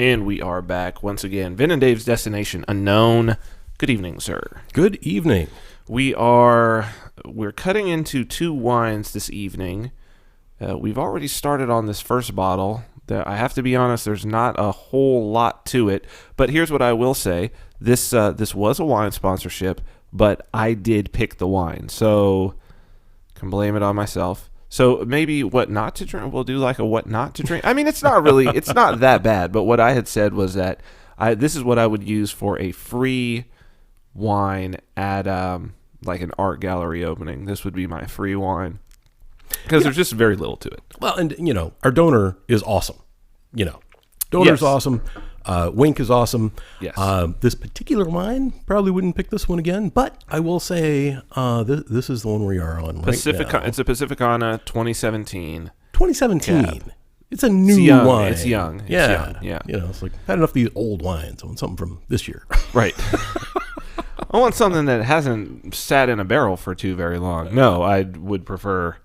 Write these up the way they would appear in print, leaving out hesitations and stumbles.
And we are back once again. Vin and Dave's Destination Unknown. Good evening, sir. Good evening. We're cutting into 2 wines this evening. We've already started on this first bottle. I have to be honest, there's not a whole lot to it. But here's what I will say. This was a wine sponsorship, but I did pick the wine. So can blame it on myself. So maybe what not to drink. We'll do like a what not to drink. I mean, it's not that bad. But what I had said was that this is what I would use for a free wine at like an art gallery opening. This would be my free wine because there's just very little to it. Well, and our donor is awesome. Donor's awesome. Wink is awesome. Yes. This particular wine, probably wouldn't pick this one again, but I will say this is the one we are on right now. It's a Pacificana 2017. 2017. Cab. It's a new wine. It's young. Yeah. Yeah. It's like, I had enough of these old wines. I want something from this year. Right. I want something that hasn't sat in a barrel for too very long. No, I would prefer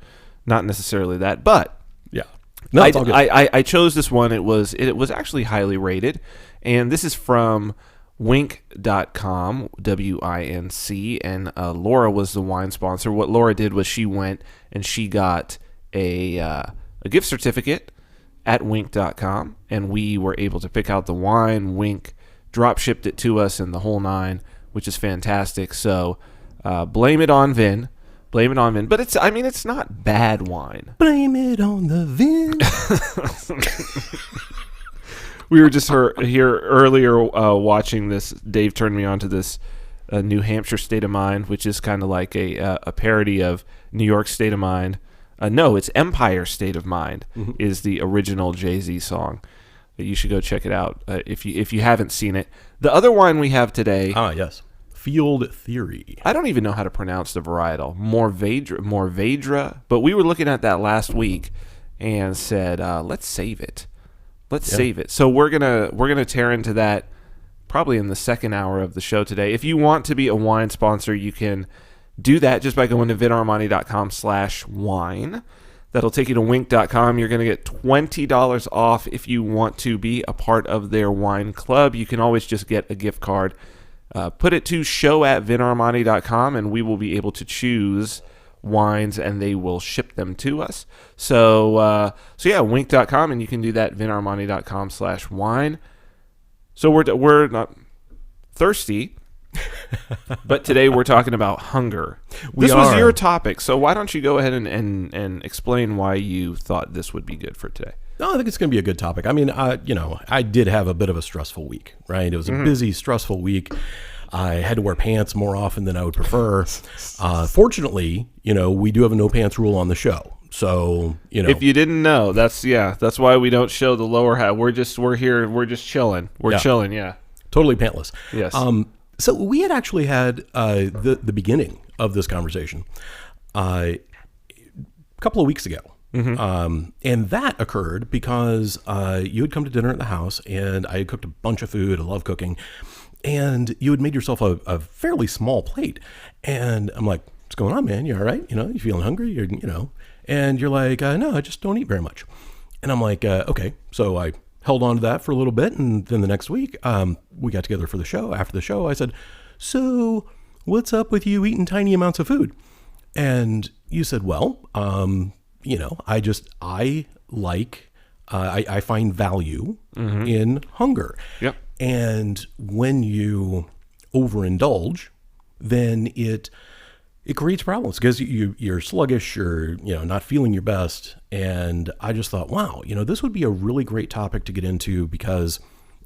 not necessarily that, but yeah. No, it's all good. I chose this one. It was actually highly rated, and this is from Winc.com, WINC, and Laura was the wine sponsor. What Laura did was she went and she got a gift certificate at Winc.com, and we were able to pick out the wine. Winc drop shipped it to us in the whole 9, which is fantastic. So blame it on Vin. Blame it on Vin. But it's not bad wine. Blame it on the Vin. We were just here earlier watching this. Dave turned me on to this New Hampshire State of Mind, which is kind of like a parody of New York State of Mind. No, it's Empire State of Mind is the original Jay-Z song. You should go check it out if you haven't seen it. The other wine we have today. Yes. Field Theory. I don't even know how to pronounce the varietal. Morvedra. But we were looking at that last week and said, let's save it. Save it. So we're gonna tear into that probably in the second hour of the show today. If you want to be a wine sponsor, you can do that just by going to vinarmani.com/wine. That'll take you to Winc.com. You're going to get $20 off if you want to be a part of their wine club. You can always just get a gift card. Put it to show@vinarmani.com, and we will be able to choose wines, and they will ship them to us. So yeah, Winc.com, and you can do that, vinarmani.com/wine. So we're not thirsty, but today we're talking about hunger. This was your topic, so why don't you go ahead and explain why you thought this would be good for today? No, I think it's going to be a good topic. I mean, I did have a bit of a stressful week, right? It was a busy, stressful week. I had to wear pants more often than I would prefer. Fortunately, we do have a no pants rule on the show. So, if you didn't know, that's why we don't show the lower half. We're here. We're just chilling. We're chilling. Yeah. Totally pantless. Yes. So we had actually had the beginning of this conversation a couple of weeks ago. And that occurred because you had come to dinner at the house, and I had cooked a bunch of food. I love cooking. And you had made yourself a fairly small plate. And I'm like, what's going on, man? You all right? You feeling hungry? And you're like, no, I just don't eat very much. And I'm like, okay. So I held on to that for a little bit. And then the next week, we got together for the show. After the show, I said, so what's up with you eating tiny amounts of food? And you said, well, I find value in hunger. Yep. And when you overindulge, then it creates problems because you're sluggish, you're not feeling your best. And I just thought, wow, this would be a really great topic to get into because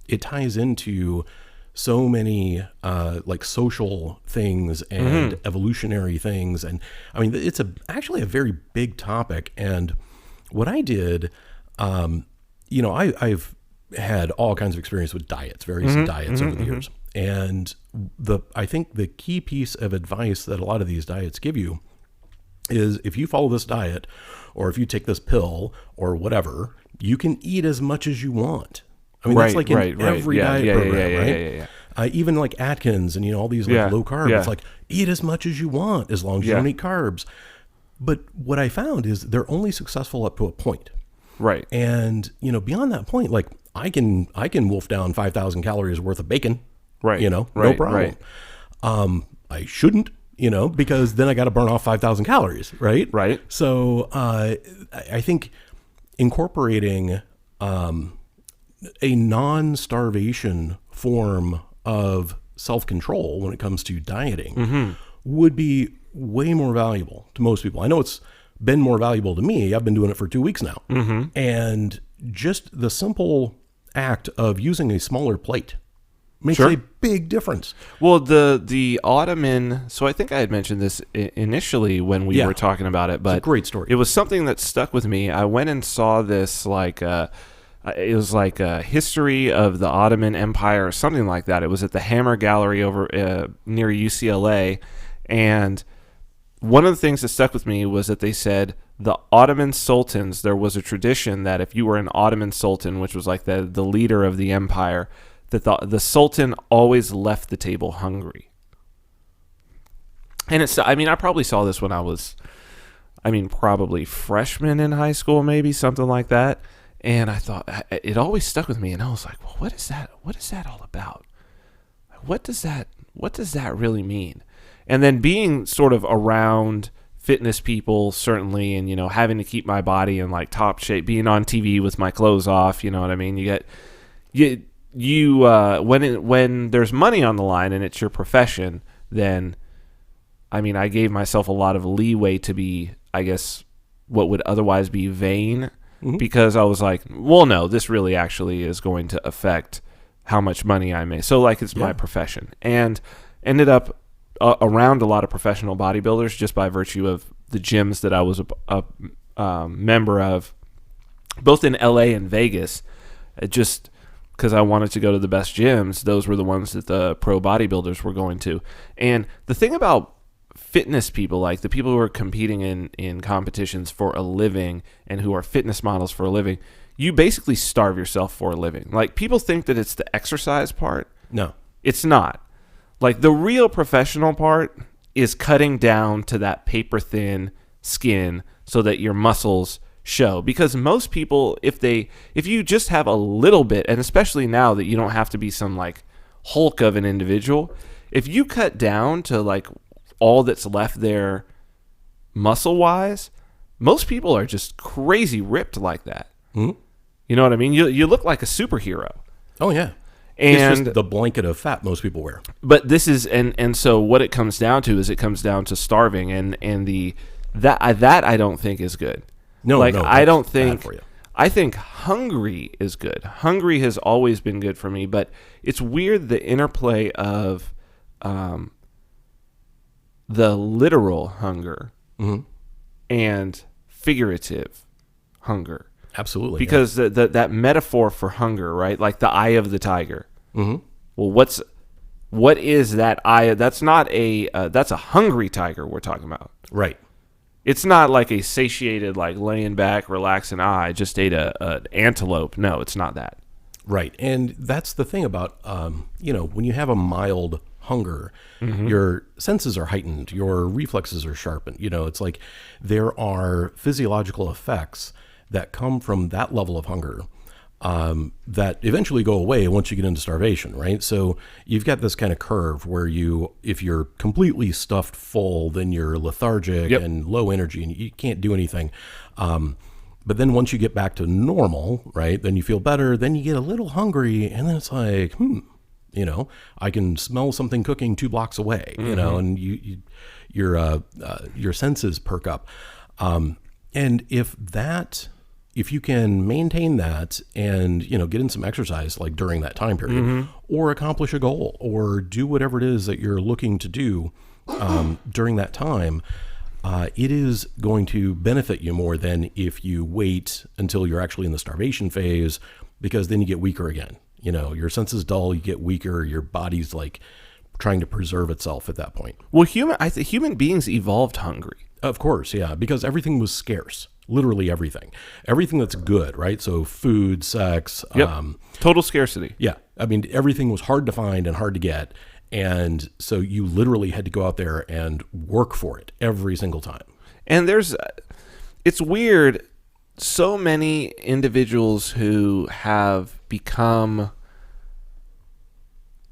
it ties into so many like social things and evolutionary things. And I mean, it's actually a very big topic. And what I did, I've had all kinds of experience with diets, various diets over the years. And I think the key piece of advice that a lot of these diets give you is if you follow this diet or if you take this pill or whatever, you can eat as much as you want. I mean, that's like in every diet program, right? Yeah. Even like Atkins and all these like low carb, it's like eat as much as you want as long as you don't eat carbs. But what I found is they're only successful up to a point. Right. And, beyond that point, like I can wolf down 5,000 calories worth of bacon. Right. No Right. problem. Right. I shouldn't, because then I got to burn off 5,000 calories, right? Right. So I think incorporating a non-starvation form of self-control when it comes to dieting would be way more valuable to most people. I know it's been more valuable to me. I've been doing it for 2 weeks now. And just the simple act of using a smaller plate makes a big difference. Well, the Ottoman, so I think I had mentioned this initially when we were talking about it, but it's a great story. It was something that stuck with me. I went and saw this, it was like a history of the Ottoman Empire or something like that. It was at the Hammer Gallery over near UCLA, and one of the things that stuck with me was that they said the Ottoman sultans, there was a tradition that if you were an Ottoman sultan, which was like the leader of the empire, that the sultan always left the table hungry. And I probably saw this when I was, probably freshman in high school, maybe something like that. And I thought it always stuck with me, and I was like, well, what is that? What is that all about? What does that really mean? And then being sort of around fitness people, certainly, and having to keep my body in like top shape, being on TV with my clothes off, you know what I mean? When there's money on the line and it's your profession, then I gave myself a lot of leeway to be, I guess, what would otherwise be vain. Because I was like, well, no, this really actually is going to affect how much money I make. So, like, it's my profession. And ended up around a lot of professional bodybuilders just by virtue of the gyms that I was a member of, both in LA and Vegas. Just because I wanted to go to the best gyms, those were the ones that the pro bodybuilders were going to. And the thing about fitness people, like the people who are competing in competitions for a living and who are fitness models for a living, you basically starve yourself for a living. Like, people think that it's the exercise part. No, it's not. Like, the real professional part is cutting down to that paper thin skin so that your muscles show. Because most people, if you just have a little bit, and especially now that you don't have to be some like Hulk of an individual, if you cut down to like all that's left there muscle wise, most people are just crazy ripped like that. You know what I mean? You look like a superhero. Oh yeah. And it's just the blanket of fat most people wear. But this is and so what it comes down to is it comes down to starving, and that I don't think is good. No, I don't think bad for you. I think hungry is good. Hungry has always been good for me, but it's weird the interplay of the literal hunger and figurative hunger. Absolutely. Because that metaphor for hunger, right? Like the eye of the tiger. Well, what is that eye? That's not that's a hungry tiger we're talking about. Right. It's not like a satiated, like laying back, relaxing eye, just ate an antelope. No, it's not that. Right. And that's the thing about, when you have a mild hunger, your senses are heightened, your reflexes are sharpened. It's like there are physiological effects that come from that level of hunger that eventually go away once you get into starvation, right? So you've got this kind of curve where if you're completely stuffed full, then you're lethargic and low energy and you can't do anything. But then once you get back to normal, right, then you feel better, then you get a little hungry, and then it's like, I can smell something cooking 2 blocks away, and your senses perk up. And if you can maintain that and, get in some exercise like during that time period or accomplish a goal or do whatever it is that you're looking to do during that time, it is going to benefit you more than if you wait until you're actually in the starvation phase, because then you get weaker again. Your senses dull, you get weaker, your body's like trying to preserve itself at that point. Well, human beings evolved hungry. Of course, yeah, because everything was scarce. Literally everything that's good, right? So food, sex, total scarcity. Yeah. Everything was hard to find and hard to get. And so you literally had to go out there and work for it every single time. And it's weird. So many individuals who have become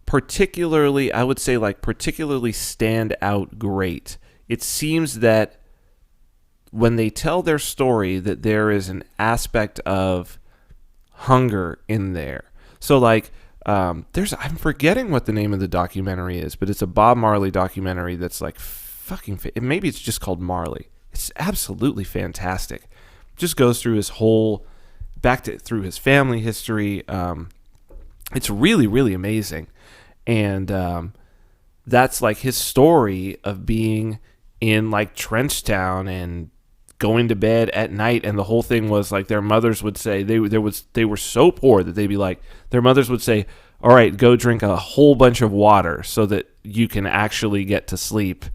particularly, I would say, like particularly stand out great. It seems that when they tell their story, that there is an aspect of hunger in there. So like, I'm forgetting what the name of the documentary is, but it's a Bob Marley documentary that's like maybe it's just called Marley. It's absolutely fantastic. Just goes through his whole through his family history. It's really, really amazing. And that's like his story of being in like Trenchtown and going to bed at night, and the whole thing was like their mothers would say they were so poor that they'd be like, their mothers would say, all right, go drink a whole bunch of water so that you can actually get to sleep,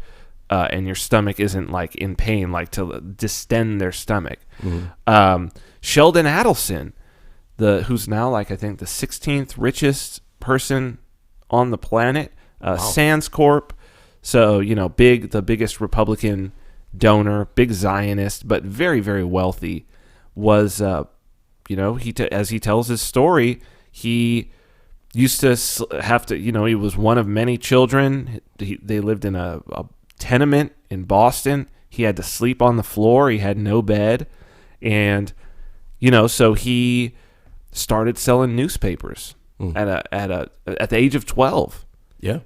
and your stomach isn't like in pain, like to distend their stomach. Sheldon Adelson, who's now like I think the 16th richest person on the planet, Sands Corp. So the biggest Republican donor, big Zionist, but very, very wealthy, was as he tells his story, he used to have to, he was one of many children. They lived in a tenement in Boston. He had to sleep on the floor. He had no bed. And, so he started selling newspapers at the age of 12. Yeah.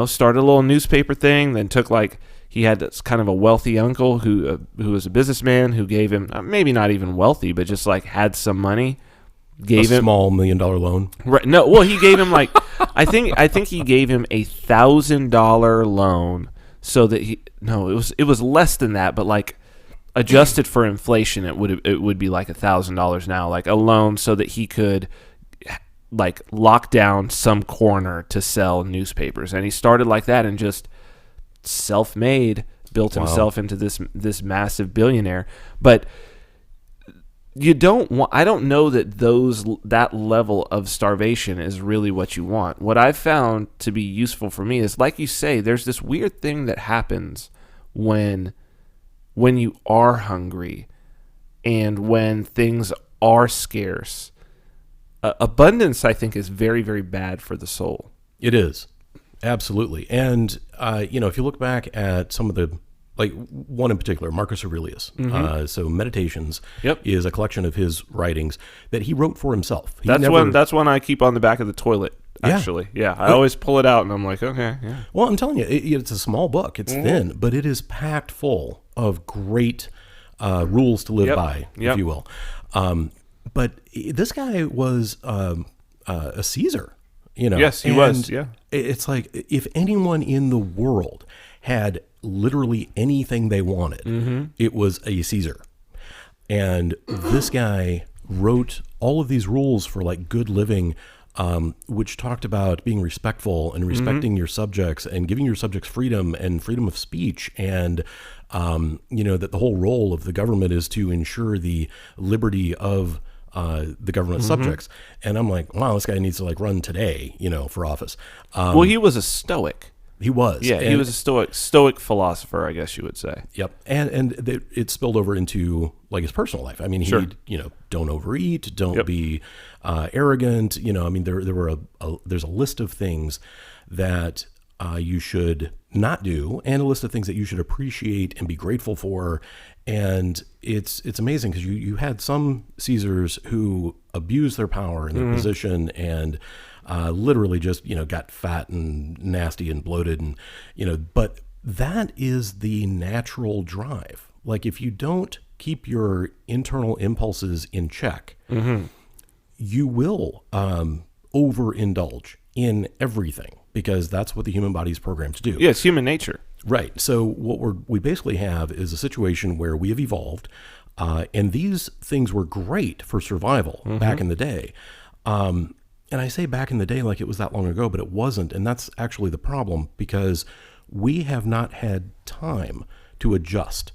Started a little newspaper thing, then he had this kind of a wealthy uncle who was a businessman who gave him, maybe not even wealthy, but just like had some money. Gave him small $1 million loan. Right? No, well, he gave him like I think he gave him $1,000 loan, so that it was less than that, but like adjusted for inflation, it would be like $1,000 now, like a loan, so that he could like lock down some corner to sell newspapers. And he started like that and just self-made, built himself into this massive billionaire. But I don't know that that level of starvation is really what you want. What I've found to be useful for me is, like you say, there's this weird thing that happens when you are hungry and when things are scarce. Abundance, I think, is very, very bad for the soul. It is. Absolutely. And, if you look back at some of the, like one in particular, Marcus Aurelius. So Meditations is a collection of his writings that he wrote for himself. That's one I keep on the back of the toilet, actually. Yeah. I always pull it out and I'm like, okay, yeah. Well, I'm telling you, it's a small book. It's thin, but it is packed full of great rules to live by, if you will. But this guy was a Caesar, Yes, he was, yeah. It's like if anyone in the world had literally anything they wanted, it was a Caesar. And this guy wrote all of these rules for like good living, which talked about being respectful and respecting your subjects and giving your subjects freedom and freedom of speech. And, that the whole role of the government is to ensure the liberty of the government subjects. And I'm like, wow, this guy needs to like run today, for office. Well, he was a Stoic. He was. Yeah, he was a Stoic philosopher, I guess you would say. Yep. And it spilled over into like his personal life. I mean, he, don't overeat, don't be arrogant. There's a list of things that you should not do, and a list of things that you should appreciate and be grateful for. And it's amazing because you had some Caesars who abused their power and their position and literally just, got fat and nasty and bloated. And, but that is the natural drive. Like if you don't keep your internal impulses in check, you will overindulge in everything, because that's what the human body is programmed to do. Yeah, it's human nature. Right. So what we basically have is a situation where we have evolved, and these things were great for survival back in the day. And I say back in the day like it was that long ago, but it wasn't. And that's actually the problem, because we have not had time to adjust.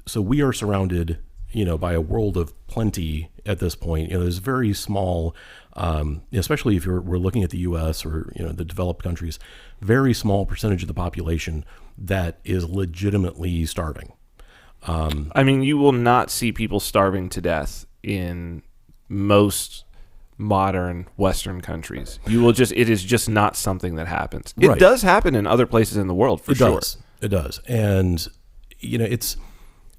So we are surrounded, by a world of plenty at this point. There's very small, especially if we're looking at the U.S. or, the developed countries, very small percentage of the population that is legitimately starving. I mean, you will not see people starving to death in most modern Western countries. It is just not something that happens. Right. It does happen in other places in the world, for sure. It does. And, it's,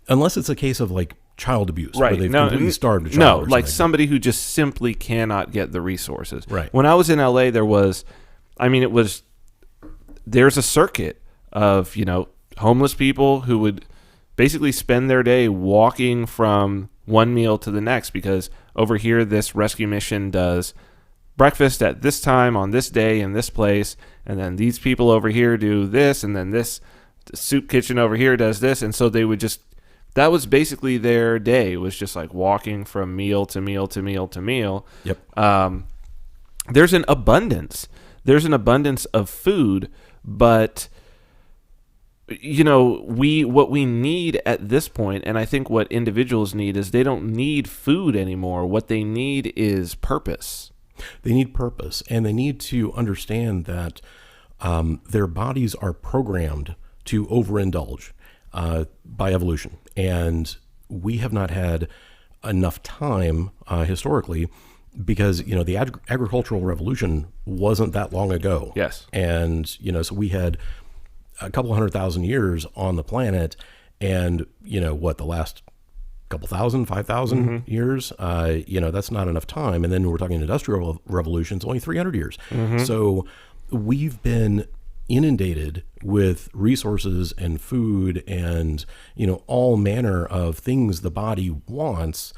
unless it's a case of like child abuse, Right. where they've completely starved a child. No, or like something. somebody who just simply cannot get the resources. Right. When I was in LA, there's a circuit of, homeless people who would basically spend their day walking from one meal to the next, because over here this rescue mission does breakfast at this time on this day in this place, and then these people over here do this, and then this soup kitchen over here does this. And so they would just, that was basically their day. It was just like walking from meal to meal to meal to meal. Yep. There's an abundance of food, but what we need at this point, and I think what individuals need, is they don't need food anymore. What they need is purpose. They need purpose, and they need to understand that their bodies are programmed to overindulge by evolution. And we have not had enough time historically, because, the agricultural revolution wasn't that long ago. Yes. And, so we had a couple 100,000 years on the planet, and, the last couple 5,000 years, that's not enough time. And then we're talking industrial revolution, it's only 300 years. So we've been inundated with resources and food and, all manner of things the body wants,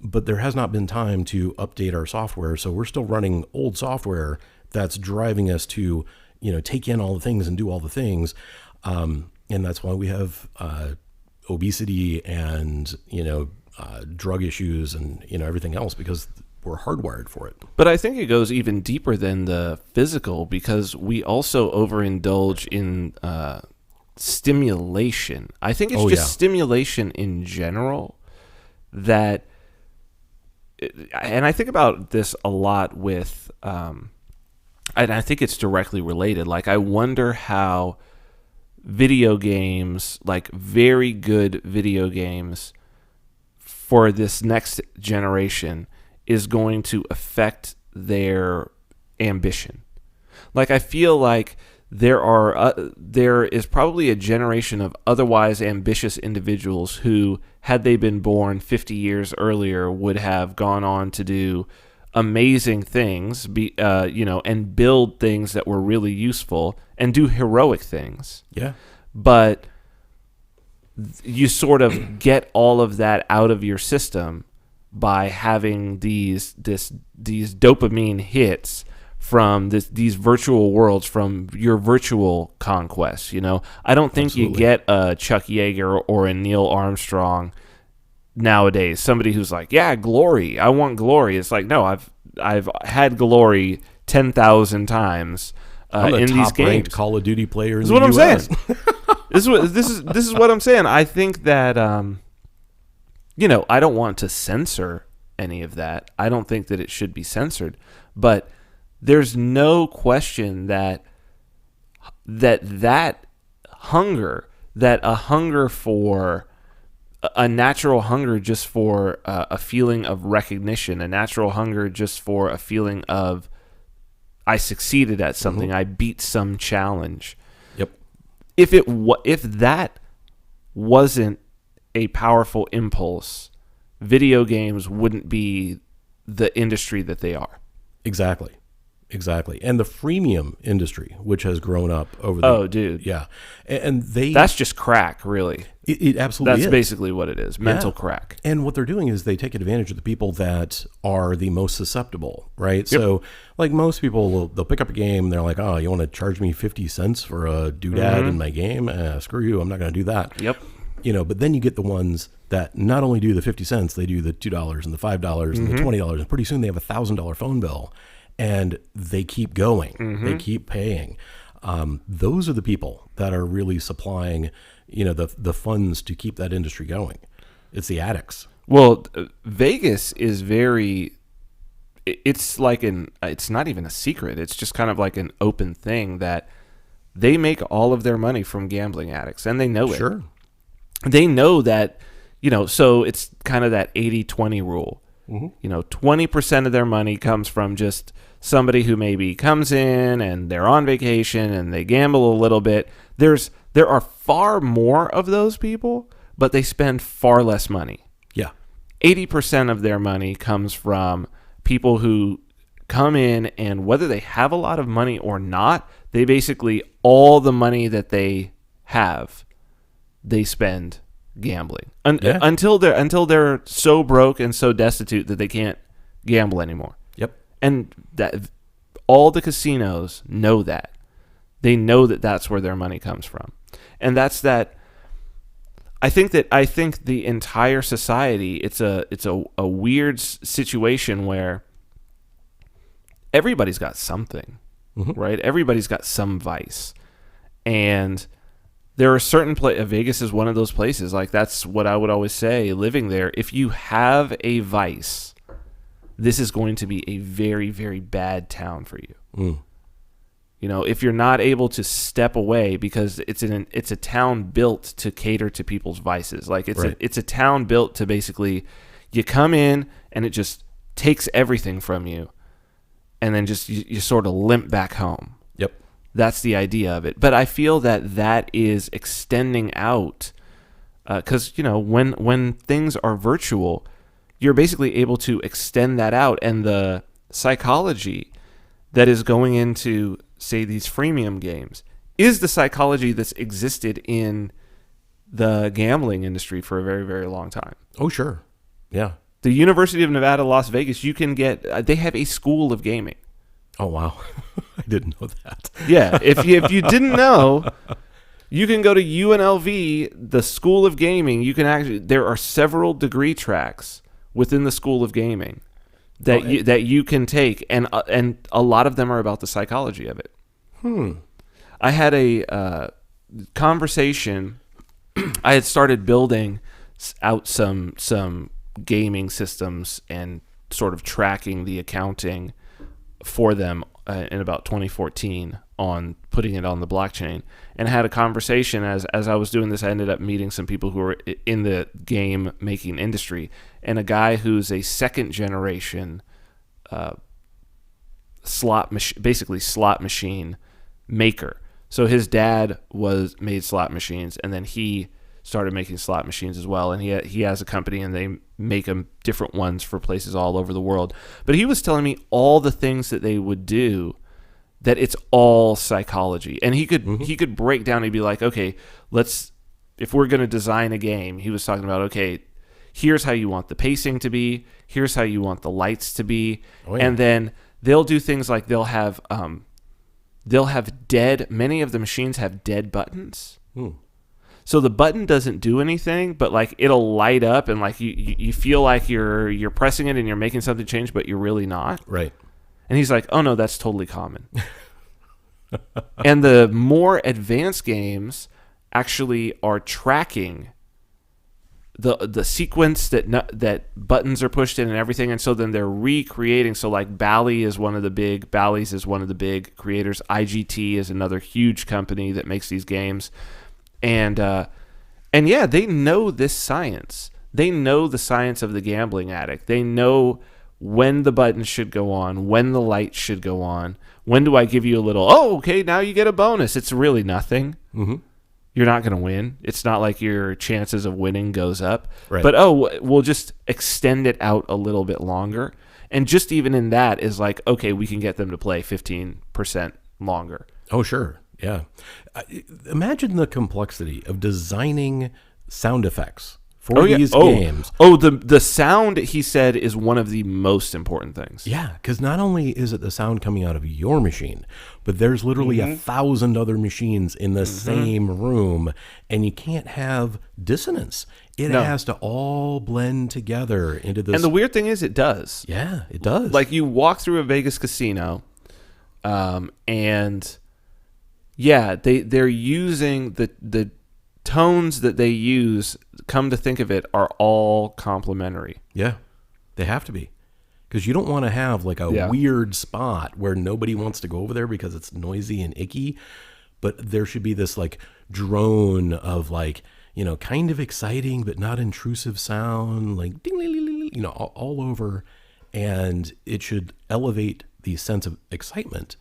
but there has not been time to update our software. So we're still running old software that's driving us to, take in all the things and do all the things. And that's why we have obesity and, drug issues and, everything else, because we're hardwired for it. But I think it goes even deeper than the physical, because we also overindulge in stimulation. I think it's stimulation in general that, and I think about this a lot with, and I think it's directly related. Like, I wonder how video games, like very good video games for this next generation, is going to affect their ambition. Like, I feel like there is probably a generation of otherwise ambitious individuals who, had they been born 50 years earlier, would have gone on to do amazing things, and build things that were really useful and do heroic things. Yeah. But you sort of get all of that out of your system by having these dopamine hits from these virtual worlds, from your virtual conquests. I don't think Absolutely. you get a Chuck Yeager or a Neil Armstrong nowadays. Somebody who's like, yeah, glory, I want glory. It's like, no, I've had glory 10,000 times in these games. Call of Duty player. This is what I'm saying. This is what I'm saying. I think that I don't want to censor any of that. I don't think that it should be censored, but there's no question that hunger, that a hunger for a natural hunger just for a feeling of recognition, a natural hunger just for a feeling of, I succeeded at something, I beat some challenge. Yep. If that wasn't a powerful impulse, video games wouldn't be the industry that they are. Exactly. And the freemium industry, which has grown up over the... Oh, dude. Yeah. And that's just crack, really. It absolutely is. That's basically what it is. Mental crack. And what they're doing is they take advantage of the people that are the most susceptible, right? Yep. So, like, most people, they'll pick up a game, and they're like, oh, you want to charge me 50 cents for a doodad in my game? Screw you, I'm not going to do that. Yep. But then you get the ones that not only do the 50 cents, they do the $2 and the $5 and the $20, and pretty soon they have a $1,000 phone bill, and they keep going. They keep paying. Those are the people that are really supplying, the funds to keep that industry going. It's the addicts. Well, Vegas is it's not even a secret. It's just kind of like an open thing that they make all of their money from gambling addicts, and they know it. Sure. They know that, so it's kind of that 80-20 rule. 20% of their money comes from just somebody who maybe comes in and they're on vacation and they gamble a little bit. There are far more of those people, but they spend far less money. Yeah. 80% of their money comes from people who come in, and whether they have a lot of money or not, they basically, all the money that they have, they spend gambling until they're so broke and so destitute that they can't gamble anymore. Yep. And that all the casinos know that. They know that that's where their money comes from. And that's that. I think the entire society, it's a weird situation where everybody's got something, right? Everybody's got some vice. And there are certain Vegas is one of those places. Like, that's what I would always say living there. If you have a vice, this is going to be a very, very bad town for you. If you're not able to step away, because it's a town built to cater to people's vices. Like, it's a town built to basically, you come in and it just takes everything from you, and then just you sort of limp back home. Yep. That's the idea of it. But I feel that is extending out, because when things are virtual, you're basically able to extend that out, and the psychology that is going into, say, these freemium games is the psychology that's existed in the gambling industry for a very, very long time. Oh, sure. Yeah. The University of Nevada, Las Vegas, they have a school of gaming. Oh, wow. I didn't know that. Yeah. If you didn't know, you can go to UNLV, the School of Gaming. There are several degree tracks within the School of Gaming that you can take, and a lot of them are about the psychology of it. I had a conversation. I had started building out some gaming systems and sort of tracking the accounting for them in about 2014 on putting it on the blockchain, and had a conversation as I was doing this. I ended up meeting some people who were in the game making industry, and a guy who's a second generation slot machine maker. So his dad made slot machines, and then he started making slot machines as well. And he has a company, and they make them different ones for places all over the world. But he was telling me all the things that they would do, that it's all psychology. And he could break down. He'd be like, okay, if we're going to design a game, he was talking about, okay, here's how you want the pacing to be. Here's how you want the lights to be. Oh, yeah. And then they'll do things like they'll have many of the machines have dead buttons. So the button doesn't do anything, but like it'll light up, and like you feel like you're pressing it and you're making something change, but you're really not. Right. And he's like, oh no, that's totally common. And the more advanced games actually are tracking the sequence that buttons are pushed in and everything, and so then they're recreating. So like Bally's is one of the big creators. IGT is another huge company that makes these games. And yeah, they know this science. They know the science of the gambling addict. They know when the buttons should go on, when the lights should go on. When do I give you a little, okay, now you get a bonus. It's really nothing. Mm-hmm. You're not going to win. It's not like your chances of winning goes up. Right. But, we'll just extend it out a little bit longer. And just even in that is like, okay, we can get them to play 15% longer. Oh, sure. Yeah. Imagine the complexity of designing sound effects for these games. The sound, he said, is one of the most important things. Yeah, because not only is it the sound coming out of your machine, but there's literally 1,000 other machines in the same room, and you can't have dissonance. It has to all blend together into this. And the weird thing is, it does. Yeah, it does. Like, you walk through a Vegas casino, and yeah, they're using the tones that they use, come to think of it, are all complementary. Yeah, they have to be. Because you don't want to have like a weird spot where nobody wants to go over there because it's noisy and icky. But there should be this like drone of like, kind of exciting but not intrusive sound, like ding, ding, ding, ding, all over, and it should elevate the sense of excitement,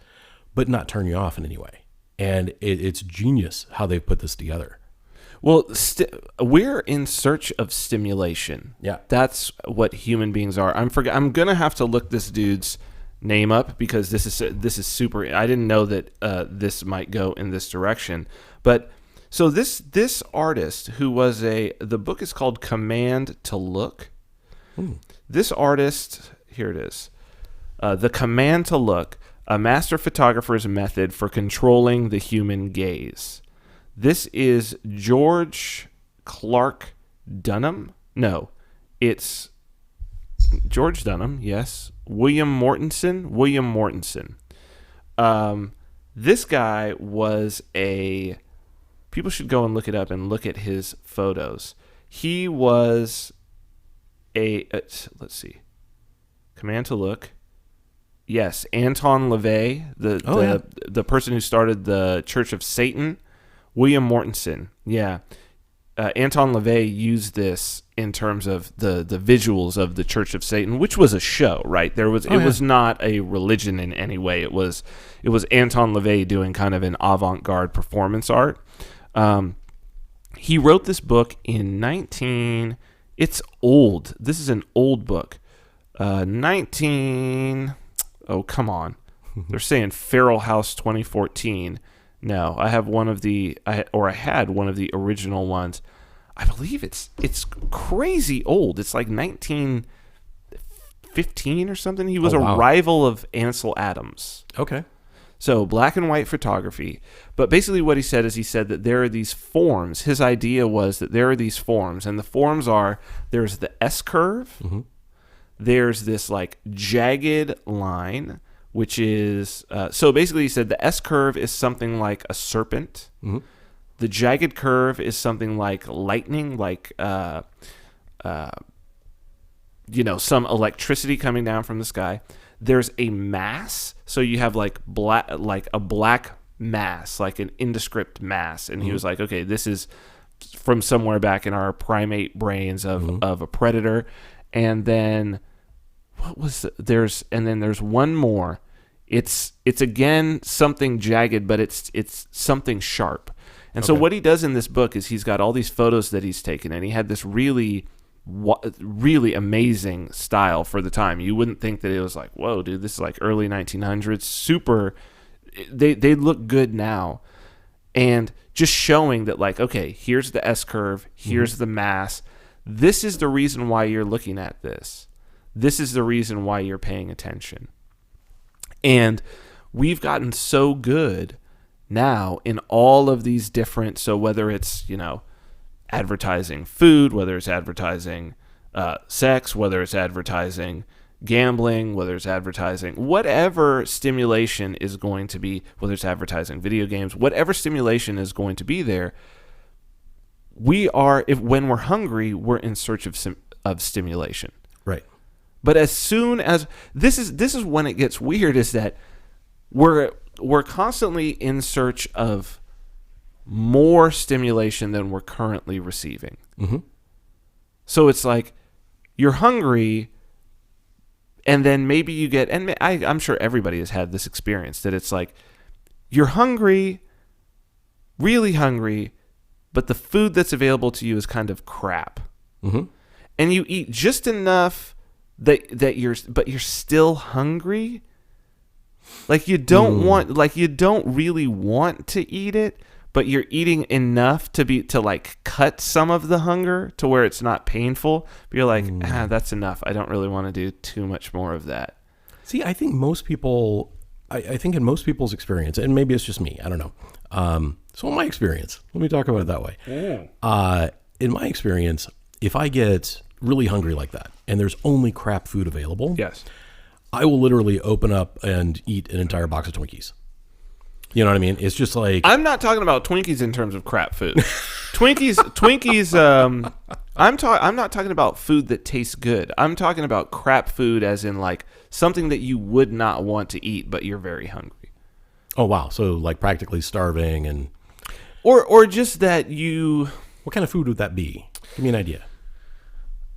but not turn you off in any way. And it's genius how they've put this together. Well, we're in search of stimulation. Yeah. That's what human beings are. I'm going to have to look this dude's name up because this is super. I didn't know that this might go in this direction. But so this artist who was the book is called Command to Look. This artist, here it is. The Command to Look, a master photographer's method for controlling the human gaze. This is George Clark Dunham. No, it's George Dunham, yes. William Mortensen. This guy was people should go and look it up and look at his photos. He was let's see. Command to Look. Yes, Anton LaVey, the person who started the Church of Satan. William Mortensen, yeah. Anton LaVey used this in terms of the visuals of the Church of Satan, which was a show, right? It was not a religion in any way. It was Anton LaVey doing kind of an avant-garde performance art. He wrote this book in it's old. This is an old book. Oh, come on. They're saying Feral House 2014. No, I have I had one of the original ones. I believe it's crazy old. It's like 1915 or something. He was a rival of Ansel Adams. Okay. So black and white photography. But basically what he said that there are these forms. His idea was that there are these forms, and the forms are, there's the S curve. Mm-hmm. There's this like jagged line, which is, so basically he said the S curve is something like a serpent. Mm-hmm. The jagged curve is something like lightning, like, some electricity coming down from the sky. There's a mass. So you have like a black mass, like an indescript mass. And he was like, okay, this is from somewhere back in our primate brains of a predator. And then there's one more. It's again something jagged, but it's something sharp. And so what he does in this book is he's got all these photos that he's taken, and he had this really amazing style for the time. You wouldn't think that it was like, whoa, dude, this is like early 1900s. Super. They look good now. And just showing that, like, okay, here's the S curve, here's the mass. This is the reason why you're looking at this. This is the reason why you're paying attention. And we've gotten so good now in all of these different, so whether it's, advertising food, whether it's advertising sex, whether it's advertising gambling, whether it's advertising, whatever stimulation is going to be, whether it's advertising video games, whatever stimulation is going to be there, when we're hungry, we're in search of stimulation. Right. But as soon as this is when it gets weird, is that we're constantly in search of more stimulation than we're currently receiving. Mm-hmm. So it's like you're hungry, and then maybe you get, and I'm sure everybody has had this experience, that it's like you're hungry, really hungry, but the food that's available to you is kind of crap. Mm-hmm. And you eat just enough that you're still hungry. Like you don't really want to eat it, but you're eating enough to like cut some of the hunger to where it's not painful. But you're like, that's enough. I don't really want to do too much more of that. See, I think most people, I think in most people's experience, and maybe it's just me, I don't know. So in my experience, let me talk about it that way. Yeah. In my experience, if I get really hungry like that and there's only crap food available, yes, I will literally open up and eat an entire box of Twinkies. You know what I mean? It's just like, I'm not talking about Twinkies in terms of crap food. Twinkies. I'm not talking about food that tastes good. I'm talking about crap food, as in like something that you would not want to eat, but you're very hungry. Oh wow! So like practically starving, and or just that you. What kind of food would that be? Give me an idea.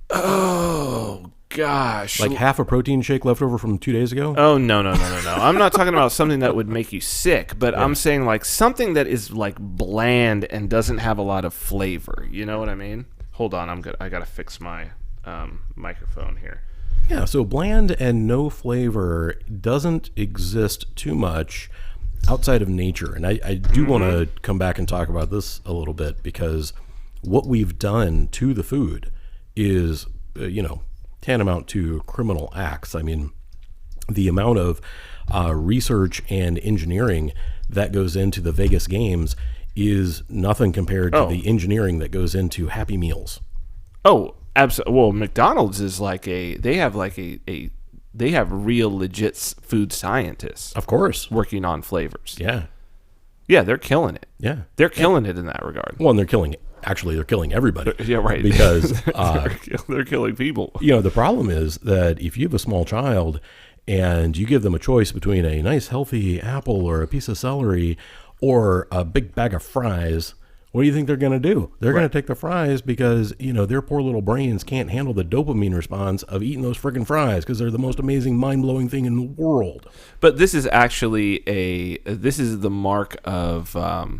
Oh gosh. Like half a protein shake left over from 2 days ago? Oh, no. I'm not talking about something that would make you sick, but I'm saying like something that is like bland and doesn't have a lot of flavor. You know what I mean? Hold on, I got to fix my microphone here. Yeah, so bland and no flavor doesn't exist too much outside of nature. And I do want to come back and talk about this a little bit, because what we've done to the food is, tantamount to criminal acts. I mean, the amount of research and engineering that goes into the Vegas games is nothing compared to the engineering that goes into Happy Meals. Oh, absolutely. Well, McDonald's is like they have real legit food scientists. Of course. Working on flavors. Yeah. Yeah, they're killing it. Yeah. They're killing it in that regard. Well, and they're killing everybody. Yeah, right. Because they're killing people. The problem is that if you have a small child and you give them a choice between a nice healthy apple or a piece of celery or a big bag of fries, what do you think they're going to do? They're going to take the fries because, their poor little brains can't handle the dopamine response of eating those friggin' fries because they're the most amazing, mind-blowing thing in the world. But this is actually this is the mark of, I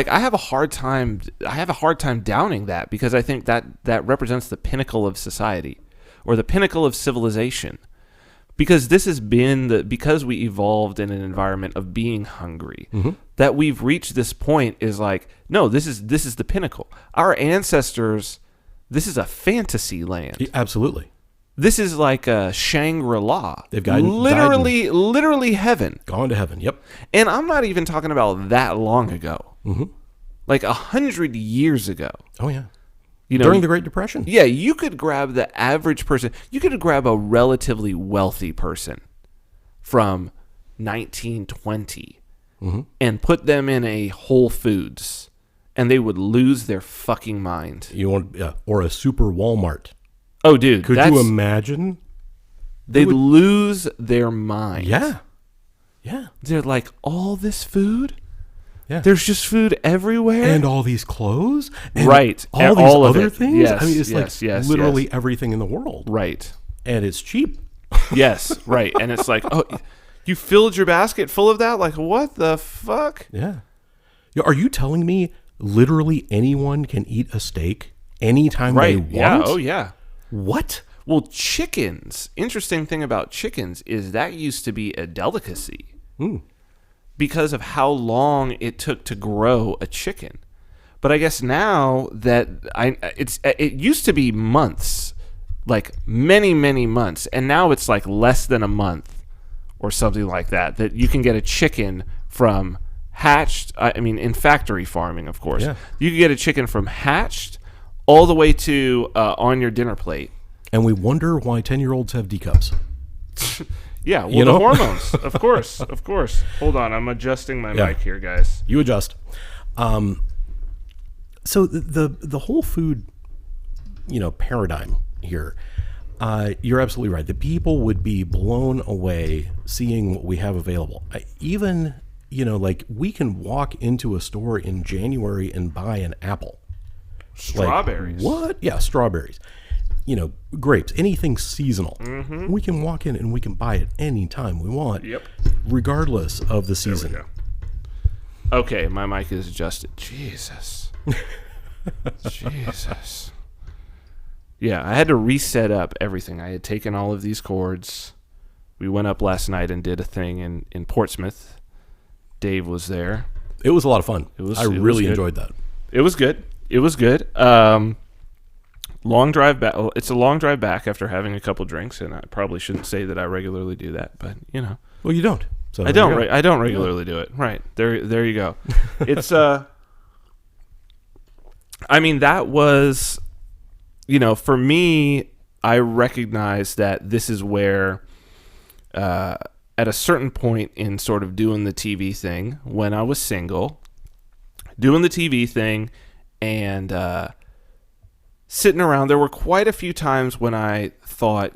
have a hard time downing that, because I think that represents the pinnacle of society or the pinnacle of civilization. Because this has been because we evolved in an environment of being hungry, that we've reached this point is like, no, this is the pinnacle. Our ancestors, this is a fantasy land. Absolutely. This is like a Shangri-La. They've gotten literally heaven. Gone to heaven. Yep. And I'm not even talking about that long ago. Like 100 years ago. Oh yeah. During the Great Depression. Yeah, you could grab the average person. You could grab a relatively wealthy person from 1920 and put them in a Whole Foods, and they would lose their fucking mind. Or a super Walmart. Oh, dude. Could you imagine? They'd lose their mind. Yeah. Yeah. They're like, all this food? Yeah. There's just food everywhere, and all these clothes, and right? All these other things. Yes, I mean, it's literally everything in the world, right? And it's cheap. Yes, right. And it's like, oh, you filled your basket full of that? Like, what the fuck? Yeah. Are you telling me literally anyone can eat a steak anytime they want? Yeah. Oh, yeah. What? Well, chickens. Interesting thing about chickens is that used to be a delicacy. Because of how long it took to grow a chicken. But I guess now that it used to be months, like many, many months, and now it's like less than a month or something like that you can get a chicken from hatched. I mean, in factory farming, of course. Yeah. You can get a chicken from hatched all the way to on your dinner plate. And we wonder why 10-year-olds have D cups. Yeah, well, the hormones, of course. Hold on, I'm adjusting my mic here, guys. You adjust. So the whole food, paradigm here, you're absolutely right. The people would be blown away seeing what we have available. Even, we can walk into a store in January and buy an apple. Strawberries. Like, what? Yeah, strawberries. Grapes, anything seasonal. We can walk in and we can buy it anytime we want. Yep. Regardless of the season. There we go. Okay, my mic is adjusted. Jesus. Yeah, I had to reset up everything. I had taken all of these cords. We went up last night and did a thing in Portsmouth. Dave was there. It was a lot of fun. I really enjoyed that. It was good. Long drive back. Well, it's a long drive back after having a couple drinks, and I probably shouldn't say that I regularly do that, but Well, you don't. So I don't regularly do it. Right there you go. It's I mean, that was, for me, I recognize that this is where, at a certain point in sort of doing the TV thing, when I was single, doing the TV thing, and sitting around, there were quite a few times when I thought,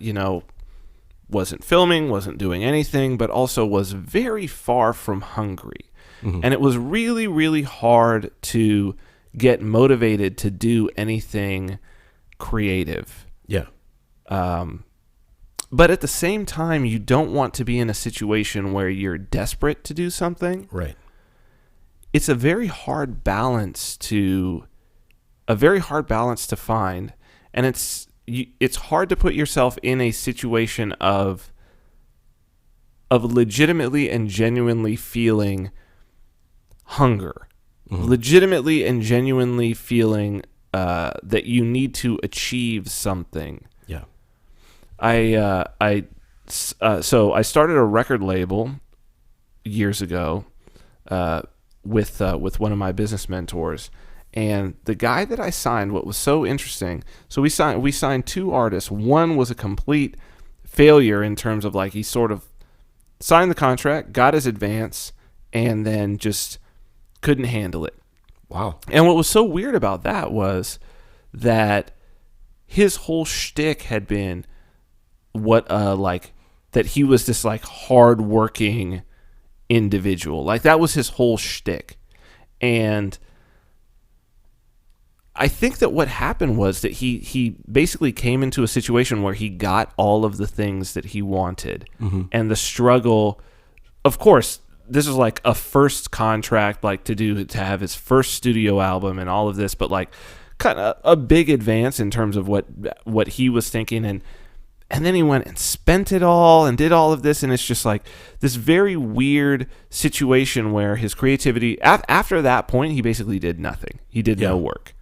wasn't filming, wasn't doing anything, but also was very far from hungry. And it was really, really hard to get motivated to do anything creative. Yeah. But at the same time, you don't want to be in a situation where you're desperate to do something. Right. It's a very hard balance to find, and it's hard to put yourself in a situation of legitimately and genuinely feeling hunger, legitimately and genuinely feeling that you need to achieve something. Yeah. So I started a record label years ago with one of my business mentors, and the guy that I signed, what was so interesting, so we signed two artists. One was a complete failure in terms of like he sort of signed the contract, got his advance, and then just couldn't handle it. Wow. And what was so weird about that was that his whole shtick had been that he was this like hardworking individual. Like that was his whole shtick. And I think that what happened was that he basically came into a situation where he got all of the things that he wanted. And the struggle, of course, this is like a first contract, like to have his first studio album and all of this, but like kind of a big advance in terms of what he was thinking. And then he went and spent it all and did all of this. And it's just like this very weird situation where his creativity, after that point, he basically did nothing. He did no work.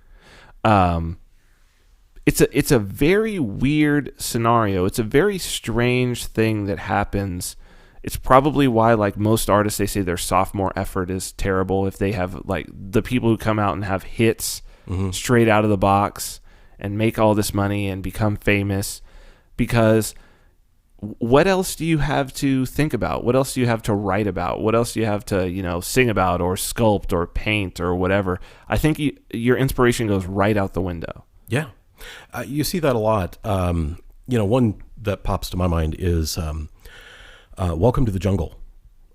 It's a very weird scenario. It's a very strange thing that happens. It's probably why, like most artists, they say their sophomore effort is terrible. If they have like the people who come out and have hits straight out of the box and make all this money and become famous, because what else do you have to think about? What else do you have to write about? What else do you have to, sing about or sculpt or paint or whatever? I think your inspiration goes right out the window. Yeah. You see that a lot. One that pops to my mind is Welcome to the Jungle.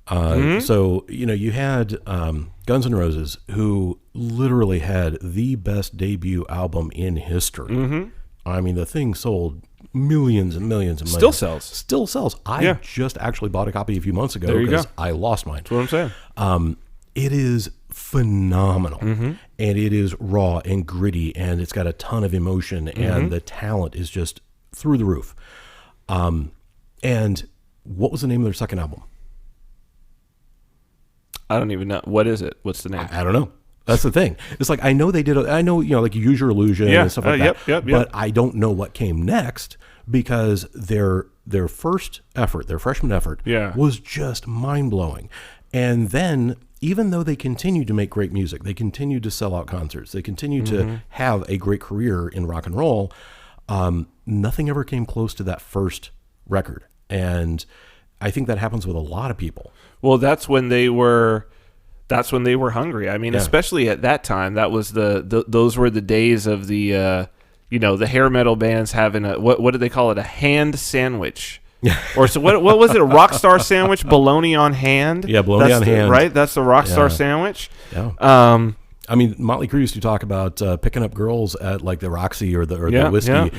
So, you had Guns N' Roses, who literally had the best debut album in history. I mean, the thing sold millions and millions and millions. Still sells. I just actually bought a copy a few months ago because I lost mine. That's what I'm saying. It is phenomenal, and it is raw and gritty, and it's got a ton of emotion, and the talent is just through the roof. And what was the name of their second album? I don't even know. What is it? What's the name? I don't know. That's the thing. It's like, I know they did, like Use Your Illusion and stuff like that. Yep. But I don't know what came next, because their first effort, their freshman effort, was just mind-blowing. And then, even though they continued to make great music, they continued to sell out concerts, they continued to have a great career in rock and roll, nothing ever came close to that first record. And I think that happens with a lot of people. Well, that's when they were hungry. I mean, especially at that time, that was those were the days of the the hair metal bands having what did they call it? A hand sandwich. Or so what was it? A rock star sandwich? Bologna on hand? Yeah, bologna on hand. Right? That's the rock star sandwich. Yeah. I mean, Motley Crue used to talk about picking up girls at like the Roxy or the Whiskey,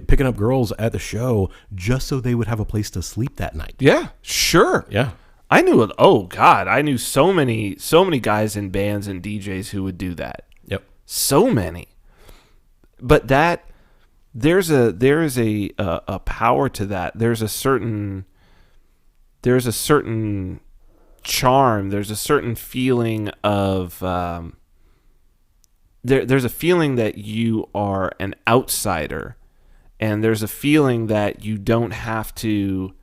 picking up girls at the show just so they would have a place to sleep that night. Yeah, sure. Yeah. I knew it. Oh God, I knew so many guys in bands and DJs who would do that. Yep. So many. But there is a power to that. There's a certain charm. There's a certain feeling of there's a feeling that you are an outsider, and there's a feeling that you don't have to.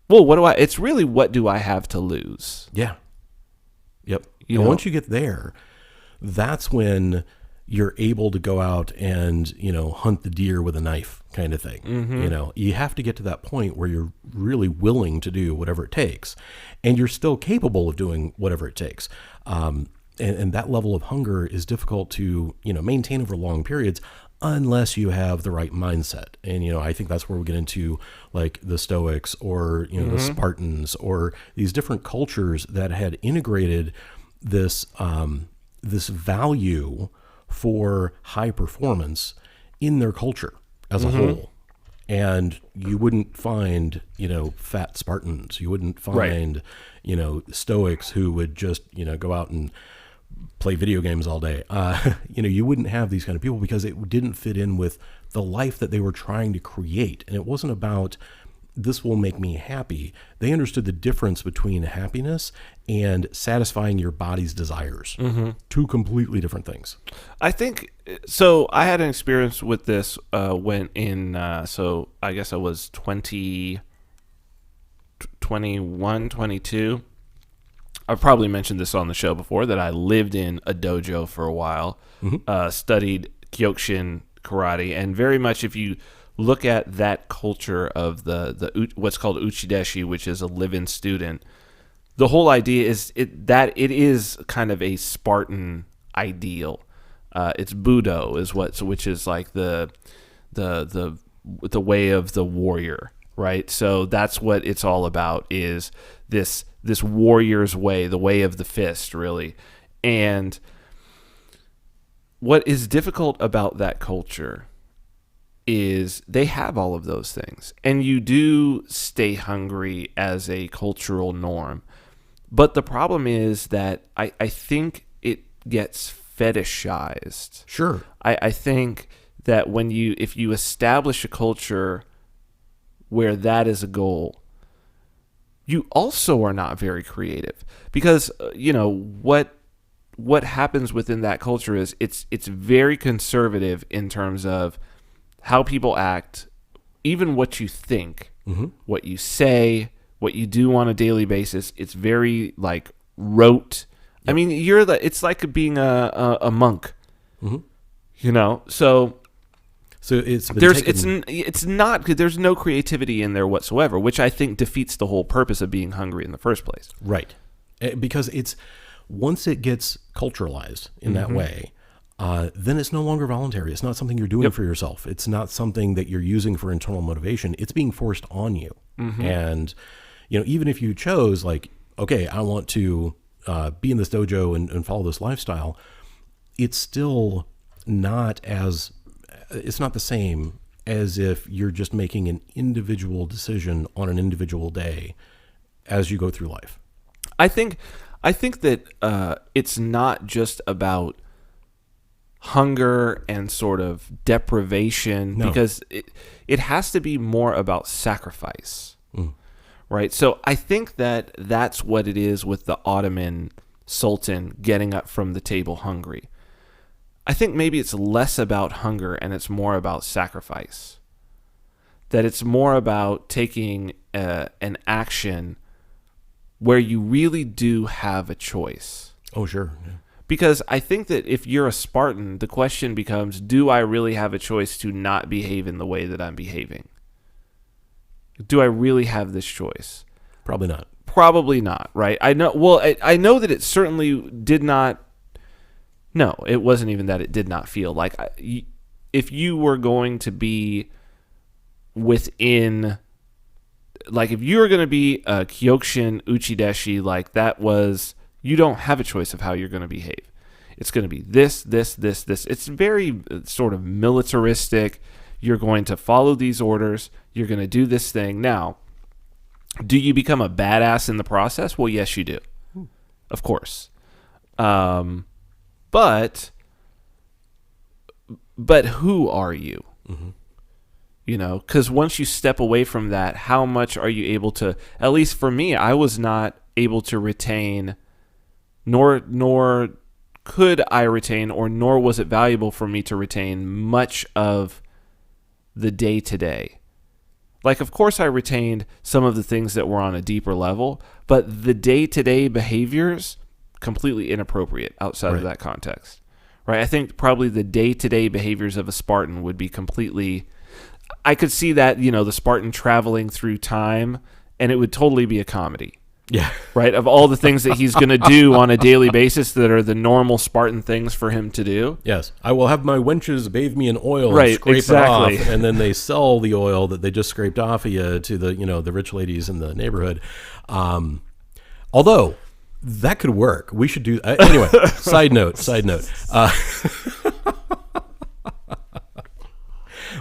Well, it's really, what do I have to lose? Yeah. Yep. And once you get there, that's when you're able to go out and, hunt the deer with a knife kind of thing. You have to get to that point where you're really willing to do whatever it takes, and you're still capable of doing whatever it takes. And that level of hunger is difficult to, maintain over long periods unless you have the right mindset. And, I think that's where we get into like the Stoics or, the Spartans, or these different cultures that had integrated this, this value for high performance in their culture as a whole. And you wouldn't find, fat Spartans. You wouldn't find, Stoics who would just, go out and play video games all day. You wouldn't have these kind of people because it didn't fit in with the life that they were trying to create. And it wasn't about, this will make me happy. They understood the difference between happiness and satisfying your body's desires. Mm-hmm. Two completely different things. I think so. I had an experience with this when so I guess I was 21, 22. I've probably mentioned this on the show before, that I lived in a dojo for a while, studied Kyokushin karate, and very much if you look at that culture of the what's called uchideshi, which is a live-in student, the whole idea is that it is kind of a Spartan ideal. It's Budo which is like the way of the warrior, right? So that's what it's all about, is this warrior's way, the way of the fist, really. And what is difficult about that culture is they have all of those things, and you do stay hungry as a cultural norm. But the problem is that I think it gets fetishized. Sure. I think that if you establish a culture where that is a goal, you also are not very creative, because what happens within that culture is it's very conservative in terms of how people act, even what you think, what you say, what you do on a daily basis. It's very like rote. Yep. I mean, it's like being a monk, So it's not, there's no creativity in there whatsoever, which I think defeats the whole purpose of being hungry in the first place. Right, because once it gets culturalized in that way, then it's no longer voluntary. It's not something you're doing for yourself. It's not something that you're using for internal motivation. It's being forced on you. And, even if you chose, like, okay, I want to be in this dojo and follow this lifestyle, it's still it's not the same as if you're just making an individual decision on an individual day as you go through life. I think that it's not just about hunger and sort of deprivation, because it has to be more about sacrifice, right? So I think that that's what it is with the Ottoman Sultan getting up from the table hungry. I think maybe it's less about hunger and it's more about sacrifice. That it's more about taking an action where you really do have a choice. Oh, sure. Yeah. Because I think that if you're a Spartan, the question becomes, do I really have a choice to not behave in the way that I'm behaving? Do I really have this choice? Probably not. Probably not, right? I know that it certainly did not. No, it wasn't even that it did not feel like, if you were going to be within, like if you were going to be a Kyokushin Uchideshi, like that was, you don't have a choice of how you're going to behave. It's going to be this. It's very sort of militaristic. You're going to follow these orders. You're going to do this thing. Now, do you become a badass in the process? Well, yes, you do. Of course. But who are you? Because once you step away from that, how much are you able to, at least for me, I was not able to retain, nor could I retain, or nor was it valuable for me to retain much of the day-to-day. Like, of course, I retained some of the things that were on a deeper level, but the day-to-day behaviors, completely inappropriate outside of that context. Right? I think probably the day-to-day behaviors of a Spartan would be completely... I could see that, the Spartan traveling through time, and it would totally be a comedy. Yeah. Right? Of all the things that he's going to do on a daily basis that are the normal Spartan things for him to do. Yes. I will have my wenches bathe me in oil and scrape it off. And then they sell the oil that they just scraped off of you to the rich ladies in the neighborhood. Although that could work. We should do anyway. Side note.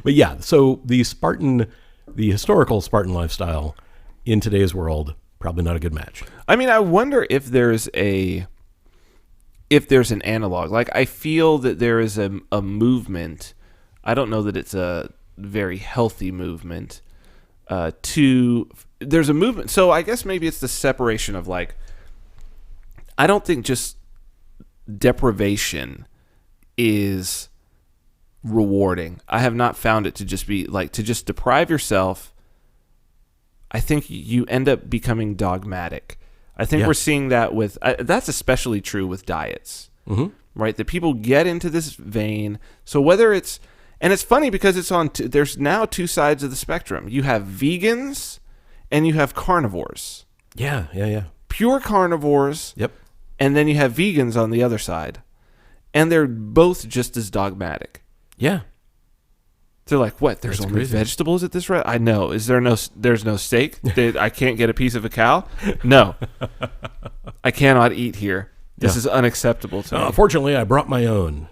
But yeah, so the historical Spartan lifestyle in today's world, probably not a good match. I mean, I wonder if there's an analog. Like, I feel that there is a movement. I don't know that it's a very healthy movement. There's a movement. So I guess maybe it's the separation of, like, I don't think just deprivation is rewarding. I have not found it to just be like, to just deprive yourself. I think you end up becoming dogmatic. I think we're seeing that with, that's especially true with diets, right? That people get into this vein. So whether it's, and it's funny because it's on, there's now two sides of the spectrum. You have vegans and you have carnivores. Yeah. Pure carnivores. Yep. And then you have vegans on the other side. And they're both just as dogmatic. Yeah. They're like, what? There's only vegetables at this restaurant? I know. There's no steak? I can't get a piece of a cow? No. I cannot eat here. This is unacceptable to me. Fortunately, I brought my own.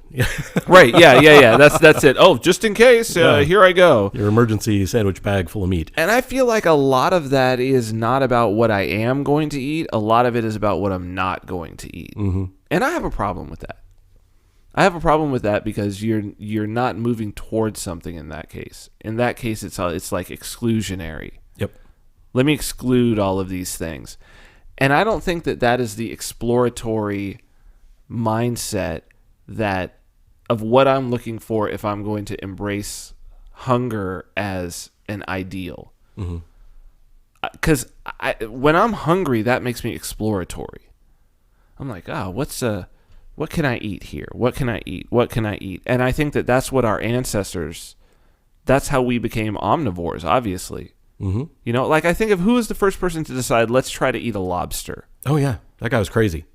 Right. Yeah. That's it. Oh, just in case, here I go. Your emergency sandwich bag full of meat. And I feel like a lot of that is not about what I am going to eat. A lot of it is about what I'm not going to eat. Mm-hmm. And I have a problem with that. I have a problem with that because you're not moving towards something in that case. In that case, it's like exclusionary. Yep. Let me exclude all of these things. And I don't think that is the exploratory mindset that of what I'm looking for if I'm going to embrace hunger as an ideal. Because when I'm hungry, that makes me exploratory. I'm like, what can I eat here? What can I eat? What can I eat? And I think that's what our ancestors, that's how we became omnivores, obviously. Mm-hmm. You know, like I think of who was the first person to decide, let's try to eat a lobster. Oh, yeah. That guy was crazy.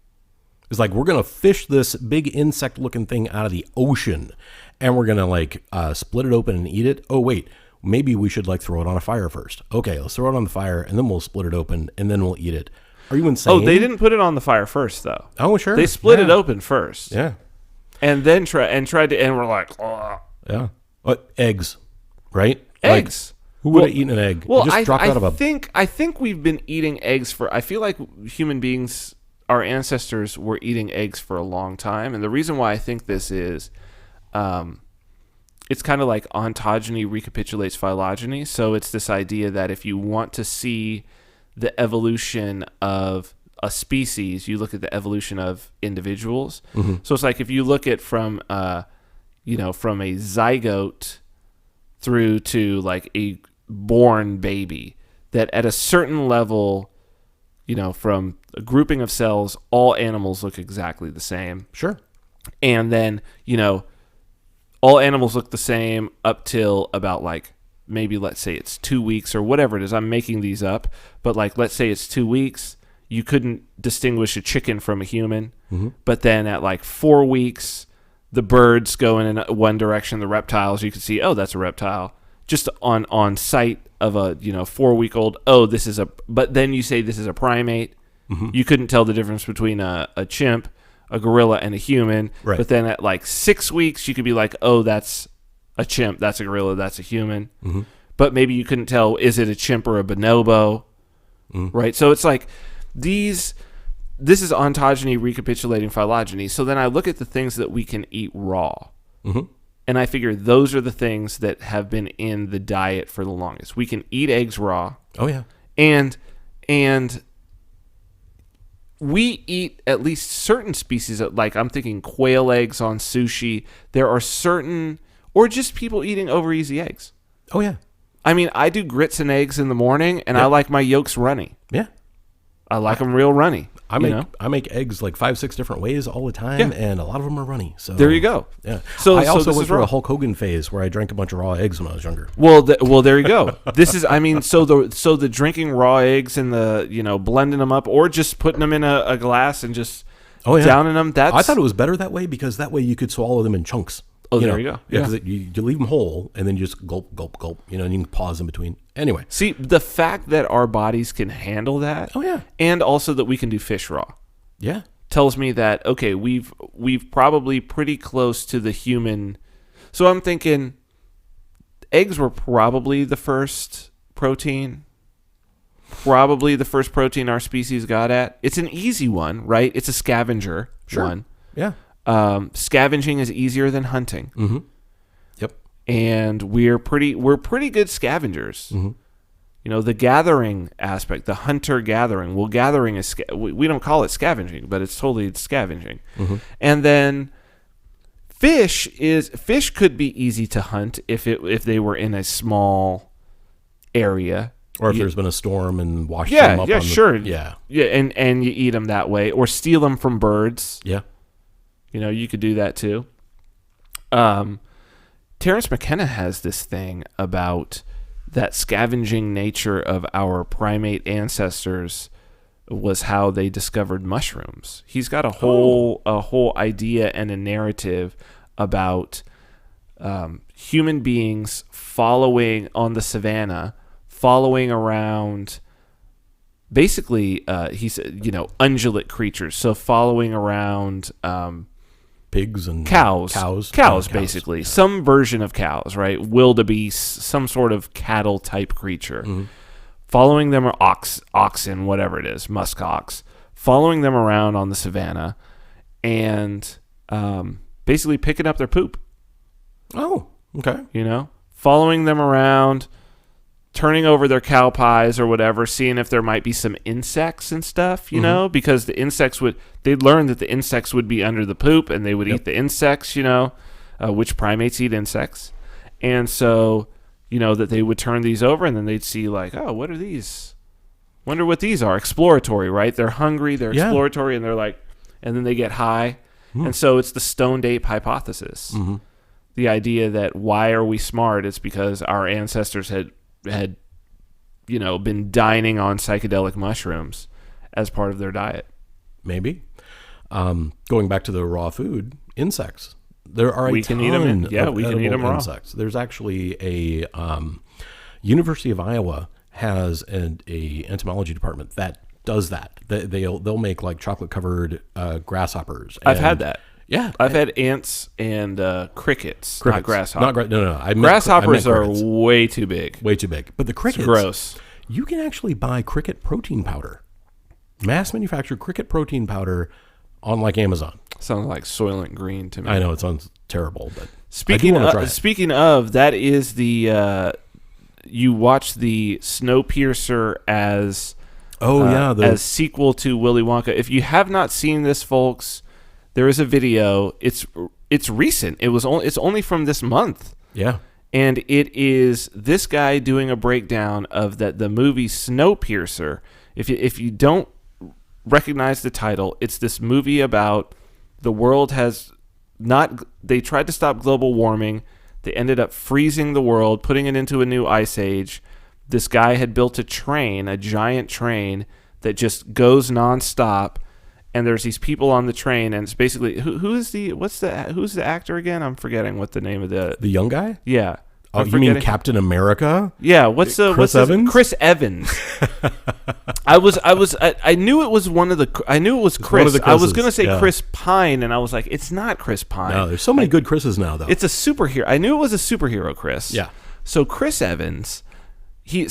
It's like, we're going to fish this big insect-looking thing out of the ocean, and we're going to, split it open and eat it. Oh, wait. Maybe we should, throw it on a fire first. Okay, let's throw it on the fire, and then we'll split it open, and then we'll eat it. Are you insane? Oh, they didn't put it on the fire first, though. Oh, sure. They split it open first. Yeah. And then tried to, and we're like, oh. Yeah. Eggs, right? Eggs. Who would have eaten an egg? Well, I think we've been eating eggs I feel like human beings, our ancestors were eating eggs for a long time. And the reason why I think this is, it's kind of like ontogeny recapitulates phylogeny. So it's this idea that if you want to see the evolution of a species, you look at the evolution of individuals. Mm-hmm. So it's like if you look at from a zygote through to like a born baby, that at a certain level, from a grouping of cells, all animals look exactly the same. Sure. And then, all animals look the same up till about maybe let's say it's 2 weeks or whatever it is. I'm making these up, but let's say it's 2 weeks. You couldn't distinguish a chicken from a human. Mm-hmm. But then at 4 weeks, the birds go in one direction, the reptiles, you can see, oh, that's a reptile. Just on sight of a 4-week-old, but then you say this is a primate. Mm-hmm. You couldn't tell the difference between a chimp, a gorilla, and a human. Right. But then at 6 weeks, you could be like, oh, that's a chimp, that's a gorilla, that's a human. Mm-hmm. But maybe you couldn't tell, is it a chimp or a bonobo? Mm-hmm. Right? So it's like this is ontogeny recapitulating phylogeny. So then I look at the things that we can eat raw. Mm-hmm. And I figure those are the things that have been in the diet for the longest. We can eat eggs raw. Oh, yeah. And we eat at least certain species, I'm thinking quail eggs on sushi. There are certain, or just people eating over easy eggs. Oh, yeah. I mean, I do grits and eggs in the morning, and I like my yolks runny. Yeah. I like them real runny. I make eggs 5-6 different ways all the time, and a lot of them are runny. So there you go. Yeah. So I also went through a Hulk Hogan phase where I drank a bunch of raw eggs when I was younger. Well, there you go. This is, so the drinking raw eggs and the blending them up or just putting them in a glass and just downing them. I thought it was better that way because that way you could swallow them in chunks. Oh, there you go. Yeah, because you leave them whole and then you just gulp, gulp, gulp. And you can pause in between. Anyway, see the fact that our bodies can handle that. Oh yeah, and also that we can do fish raw. Yeah, tells me that okay, we've probably pretty close to the human. So I'm thinking eggs were probably the first protein. Probably the first protein our species got at. It's an easy one, right? It's a scavenger one. Yeah. Scavenging is easier than hunting. Mm-hmm. Yep. And we're pretty good scavengers. Mm-hmm. You know, the gathering aspect, the hunter gathering. Well, gathering is we don't call it scavenging, but it's scavenging. Mm-hmm. And then fish could be easy to hunt if they were in a small area. Or if there's been a storm and washed them up. Sure. Yeah. And you eat them that way, or steal them from birds. Yeah. You know, you could do that too. Terence McKenna has this thing about that scavenging nature of our primate ancestors was how they discovered mushrooms. He's got a whole idea and a narrative about human beings following on the savannah, following around, basically, he said, ungulate creatures. So following around pigs and cows, basically. Yeah. Some version of cows, right? Wildebeest, some sort of cattle type creature. Mm-hmm. Following them, or oxen, whatever it is, musk ox. Following them around on the savannah and basically picking up their poop. Oh, okay. Following them around, turning over their cow pies or whatever, seeing if there might be some insects and stuff, because the insects they'd learn that the insects would be under the poop and they would eat the insects, which primates eat insects. And so, that they would turn these over and then they'd see like, oh, what are these? Wonder what these are. Exploratory, right? They're hungry, they're exploratory, and they're like, and then they get high. Mm. And so it's the stoned ape hypothesis. Mm-hmm. The idea that why are we smart? It's because our ancestors had been dining on psychedelic mushrooms as part of their diet. Maybe. Going back to the raw food, insects. There are we can eat them. We can eat them raw. Insects. There's actually a University of Iowa has a entomology department that does that. They'll make like chocolate covered grasshoppers. I've had that. Yeah, I've had ants and crickets, not grasshoppers. No. Grasshoppers are way too big. Way too big. But the crickets, it's gross. You can actually buy cricket protein powder, mass manufactured cricket protein powder on like Amazon. Sounds like Soylent Green to me. I know it sounds terrible, but speaking of, that is the you watch the Snowpiercer as as sequel to Willy Wonka. If you have not seen this, folks. There is a video. It's recent. It's only from this month. Yeah. And it is this guy doing a breakdown of the movie Snowpiercer. If you don't recognize the title, it's this movie about the world they tried to stop global warming. They ended up freezing the world, putting it into a new ice age. This guy had built a giant train that just goes nonstop. And there's these people on the train, and it's basically who's the actor again? I'm forgetting what the name of the young guy. Yeah. Oh, you mean Captain America? Yeah. Chris Evans? Chris Evans. I knew it was I knew it was Chris. I was gonna say Chris Pine, and I was like, it's not Chris Pine. No, there's so many good Chris's now, though. It's a superhero. I knew it was a superhero, Chris. Yeah. So Chris Evans. He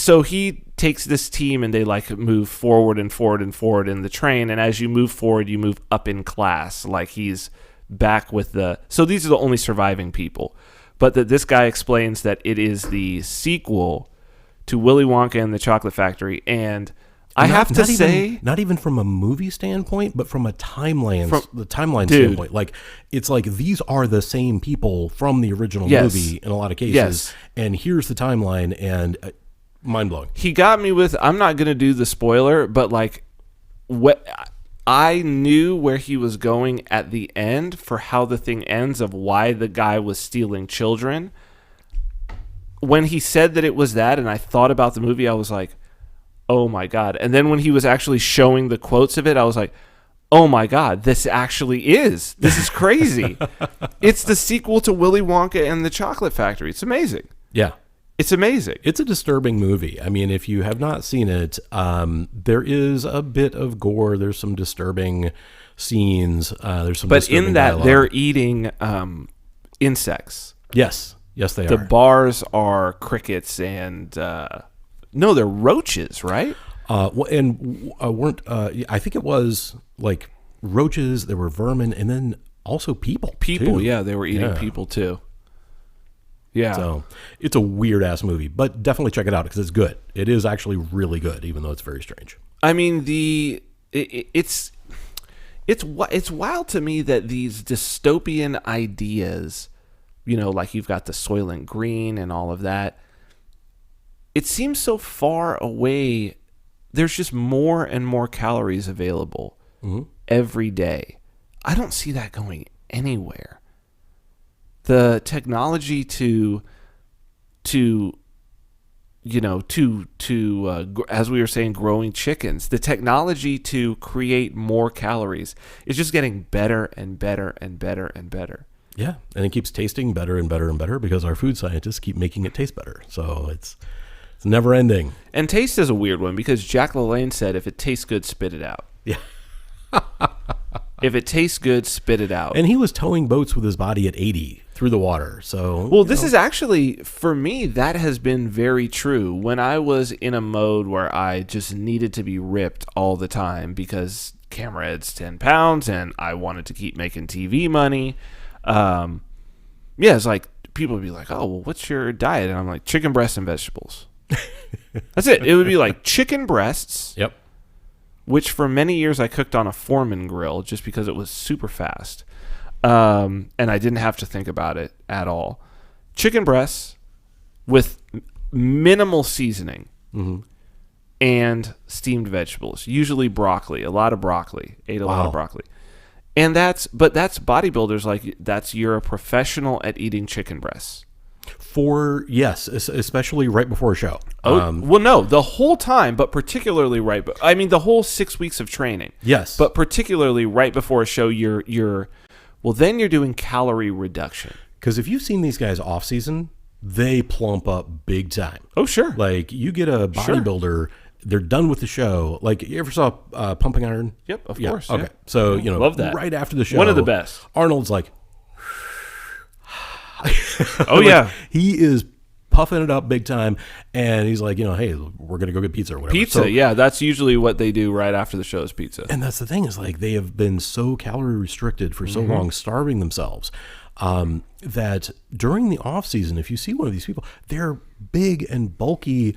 takes this team and they like move forward and forward and forward in the train, and as you move forward you move up in class, like he's back with so these are the only surviving people, but this guy explains that it is the sequel to Willy Wonka and the Chocolate Factory, and I have to say, not even from a movie standpoint, but from a timeline standpoint. Like, it's like these are the same people from the original movie in a lot of cases, and here's the timeline, and mind blowing. He got me with, I'm not going to do the spoiler, but like what I knew where he was going at the end for how the thing ends, of why the guy was stealing children. When he said that it was that, and I thought about the movie, I was like, oh my God. And then when he was actually showing the quotes of it, I was like, oh my God, this is crazy. It's the sequel to Willy Wonka and the Chocolate Factory. It's amazing. Yeah. It's amazing. It's a disturbing movie. I mean, if you have not seen it, there is a bit of gore. There's some disturbing scenes. There's some disturbing dialogue. They're eating insects. Yes. Yes, they The are. bars are crickets and no, they're roaches, right? Weren't I think it was like roaches, there were vermin, and then also people. People, too. yeah, they were eating Yeah. people too. Yeah. So it's a weird ass movie, but definitely check it out because it's good. It is actually really good, even though it's very strange. I mean, it's wild to me that these dystopian ideas, like you've got the Soylent Green and all of that, it seems so far away. There's just more and more calories available every day. I don't see that going anywhere. The technology as we were saying, growing chickens, the technology to create more calories is just getting better and better and better and better. Yeah, and it keeps tasting better and better and better because our food scientists keep making it taste better. So it's never ending. And taste is a weird one because Jack LaLanne said, if it tastes good, spit it out. Yeah. If it tastes good, spit it out. And he was towing boats with his body at 80 through the water. So well, this is actually, for me, that has been very true. When I was in a mode where I just needed to be ripped all the time because camera adds 10 pounds and I wanted to keep making TV money. It's like people would be like, oh, well, what's your diet? And I'm like, chicken breasts and vegetables. That's it. It would be like chicken breasts. Yep. Which for many years I cooked on a Foreman grill just because it was super fast. And I didn't have to think about it at all. Chicken breasts with minimal seasoning and steamed vegetables, usually broccoli, a lot of broccoli, ate a lot of broccoli. And that's bodybuilders, like you're a professional at eating chicken breasts. Yes, especially right before a show. Well, no, the whole time, but particularly the whole 6 weeks of training. Yes. But particularly right before a show, then you're doing calorie reduction. Because if you've seen these guys off season, they plump up big time. Oh, sure. Like you get a bodybuilder, they're done with the show. Like you ever saw Pumping Iron? Yep, of course. Okay. Yeah. So, love that. right after the show. One of the best. Arnold's like, oh, yeah. He is puffing it up big time. And he's like, hey, we're going to go get pizza or whatever. Pizza, so, yeah. That's usually what they do right after the show is pizza. And that's the thing is like they have been so calorie restricted for so long, starving themselves, that during the off season, if you see one of these people, they're big and bulky,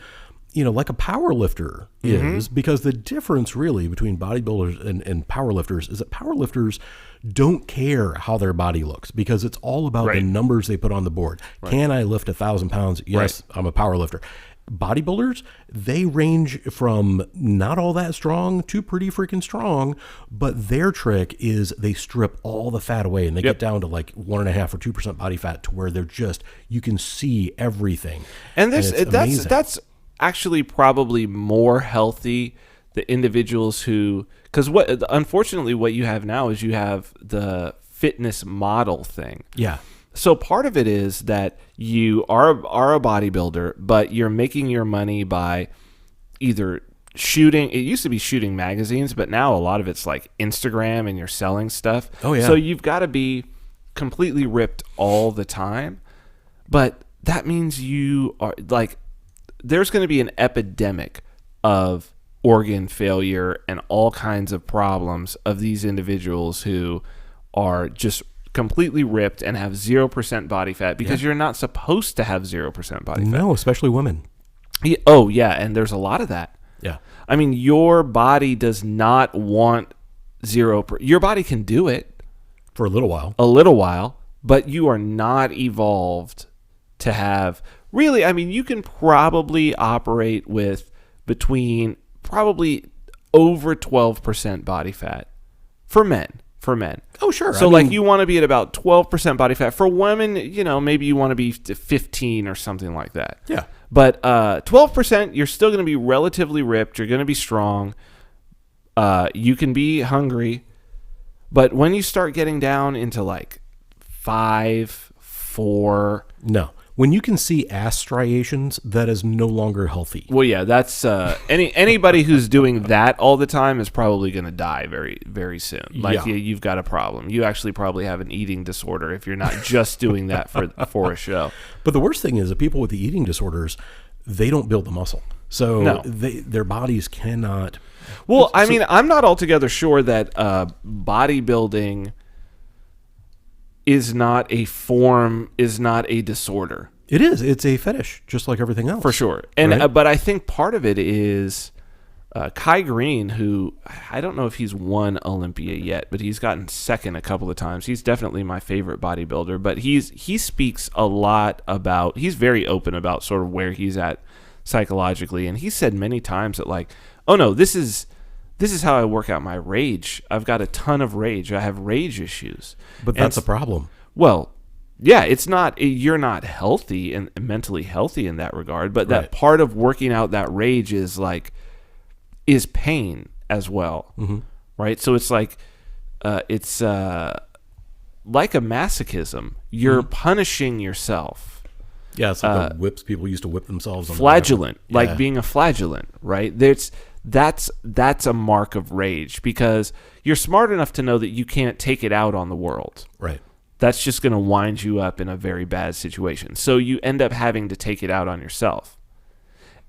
like a power lifter is, because the difference really between bodybuilders and power lifters is that power lifters don't care how their body looks because it's all about the numbers they put on the board. Right. Can I lift 1,000 pounds? Yes, I'm a power lifter. Bodybuilders, they range from not all that strong to pretty freaking strong, but their trick is they strip all the fat away and they get down to like 1.5 or 2% body fat to where they're just, you can see everything. And that's actually probably more healthy. The individuals who, because unfortunately what you have now is you have the fitness model thing. Yeah. So part of it is that you are a bodybuilder, but you're making your money by either shooting. It used to be shooting magazines, but now a lot of it's like Instagram and you're selling stuff. Oh, yeah. So you've got to be completely ripped all the time. But that means you are like, there's going to be an epidemic of organ failure and all kinds of problems of these individuals who are just completely ripped and have 0% body fat because you're not supposed to have 0% body fat. No, especially women. Oh, yeah, and there's a lot of that. Yeah. I mean, your body does not want 0%. Your body can do it. For a little while. But you are not evolved to have... Really, I mean, you can probably operate with between probably over 12% body fat for men. Oh, sure. So, you want to be at about 12% body fat. For women, maybe you want to be 15 or something like that. Yeah. But 12%, you're still going to be relatively ripped. You're going to be strong. You can be hungry. But when you start getting down into like 5, 4... No. When you can see ass striations, that is no longer healthy. Well, yeah, that's anybody who's doing that all the time is probably going to die very, very soon. Like you've got a problem. You actually probably have an eating disorder if you're not just doing that for a show. But the worst thing is that people with the eating disorders, they don't build the muscle, so their bodies cannot. Well, I mean, I'm not altogether sure that bodybuilding is not a form, is not a disorder. It is. It's a fetish, just like everything else. For sure. And but I think part of it is Kai Green, who I don't know if he's won Olympia yet, but he's gotten second a couple of times. He's definitely my favorite bodybuilder, but he speaks a lot about, he's very open about sort of where he's at psychologically, and he said many times that like, oh no, this is how I work out my rage. I've got a ton of rage. I have rage issues. But that's a problem. Well, yeah, it's not, you're not healthy and mentally healthy in that regard, but that part of working out that rage is pain as well. Mm-hmm. Right? So it's like, it's like a masochism. You're punishing yourself. Yeah, it's like the whips people used to whip themselves on. Flagellant, like being a flagellant, right? That's a mark of rage because you're smart enough to know that you can't take it out on the world. Right. That's just going to wind you up in a very bad situation. So you end up having to take it out on yourself.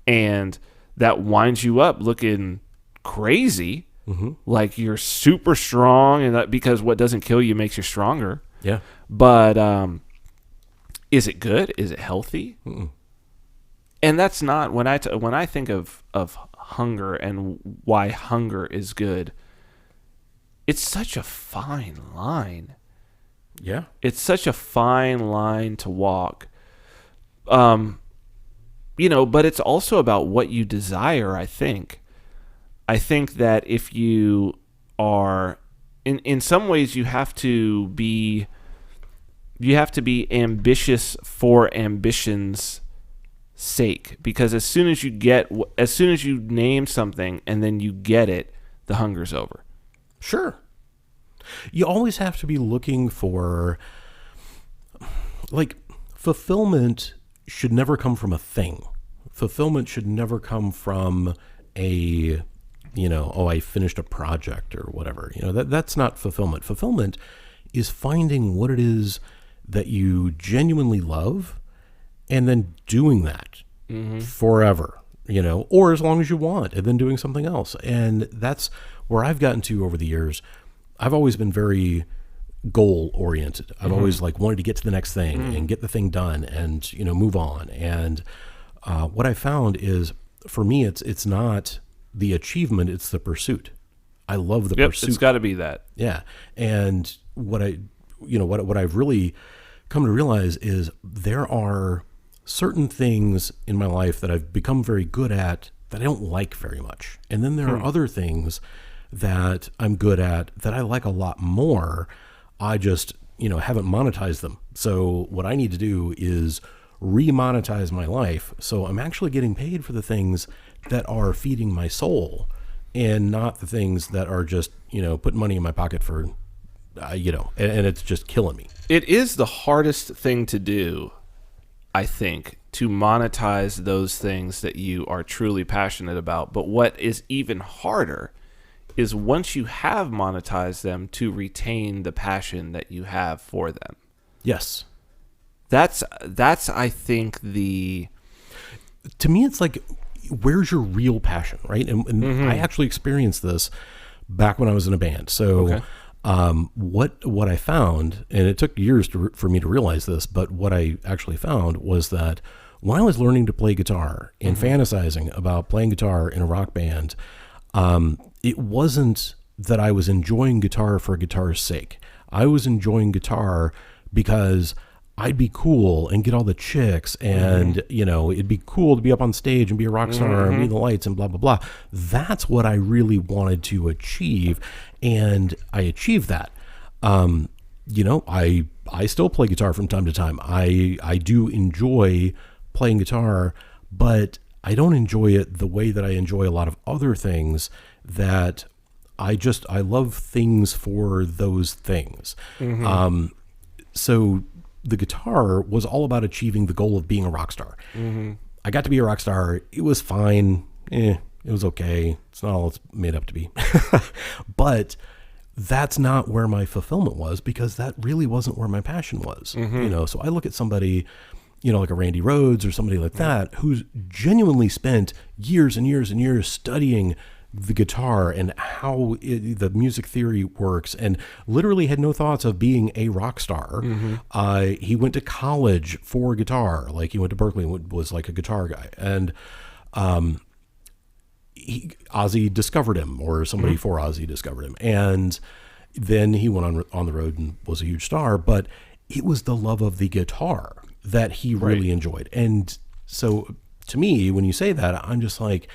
And that winds you up looking crazy, like you're super strong, and that because what doesn't kill you makes you stronger. Yeah. But is it good? Is it healthy? Mm-mm. And that's not when I think of hunger and why hunger is good. It's such a fine line. Yeah. It's such a fine line to walk. But it's also about what you desire, I think. I think that if you are in some ways you have to be ambitious for ambition's sake, because as soon as you name something and then you get it, the hunger's over. Sure. You always have to be looking for, like, fulfillment should never come from a thing. Fulfillment should never come from I finished a project or whatever. That's not fulfillment. Fulfillment is finding what it is that you genuinely love and then doing that forever, or as long as you want, and then doing something else. And that's where I've gotten to over the years. I've always been very goal oriented. I've always wanted to get to the next thing and get the thing done and, move on. And what I found is, for me, it's not the achievement, it's the pursuit. I love the pursuit. It's got to be that. Yeah. And what I've really come to realize is there are certain things in my life that I've become very good at that I don't like very much. And then there are other things that I'm good at that I like a lot more. I just, haven't monetized them. So what I need to do is remonetize my life. So I'm actually getting paid for the things that are feeding my soul and not the things that are just, putting money in my pocket for, and it's just killing me. It is the hardest thing to do, I think, to monetize those things that you are truly passionate about. But what is even harder is once you have monetized them, to retain the passion that you have for them. Yes. That's I think to me, it's like, where's your real passion, right? And I actually experienced this back when I was in a band. So what I found, and it took years for me to realize this, but what I actually found was that when I was learning to play guitar and fantasizing about playing guitar in a rock band, it wasn't that I was enjoying guitar for guitar's sake. I was enjoying guitar because I'd be cool and get all the chicks and, it'd be cool to be up on stage and be a rock star and be in the lights and blah, blah, blah. That's what I really wanted to achieve. And I achieved that. I still play guitar from time to time. I do enjoy playing guitar, but I don't enjoy it the way that I enjoy a lot of other things that I love things for those things. So, the guitar was all about achieving the goal of being a rock star. Mm-hmm. I got to be a rock star. It was fine. It was okay. It's not all it's made up to be. But that's not where my fulfillment was, because that really wasn't where my passion was. Mm-hmm. So I look at somebody, like a Randy Rhoads or somebody like that, who's genuinely spent years and years and years studying the guitar and how the music theory works, and literally had no thoughts of being a rock star. Mm-hmm. He went to college for guitar. Like, he went to Berkeley and was like a guitar guy. And Ozzy discovered him, or somebody for Ozzy discovered him. And then he went on the road and was a huge star, but it was the love of the guitar that he really enjoyed. And so to me, when you say that, I'm just like,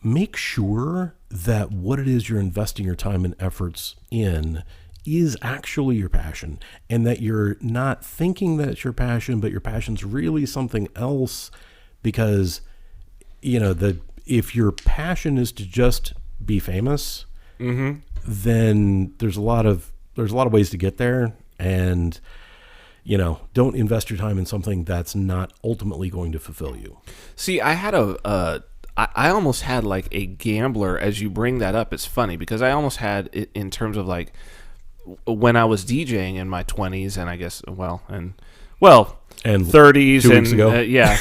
make sure that what it is you're investing your time and efforts in is actually your passion, and that you're not thinking that it's your passion, but your passion's really something else. Because, if your passion is to just be famous, then there's a lot of ways to get there. And, don't invest your time in something that's not ultimately going to fulfill you. See, I had I almost had like a gambler, as you bring that up. It's funny because I almost had it in terms of like when I was DJing in my 20s, and I guess, and 30s 2 weeks ago. Yeah.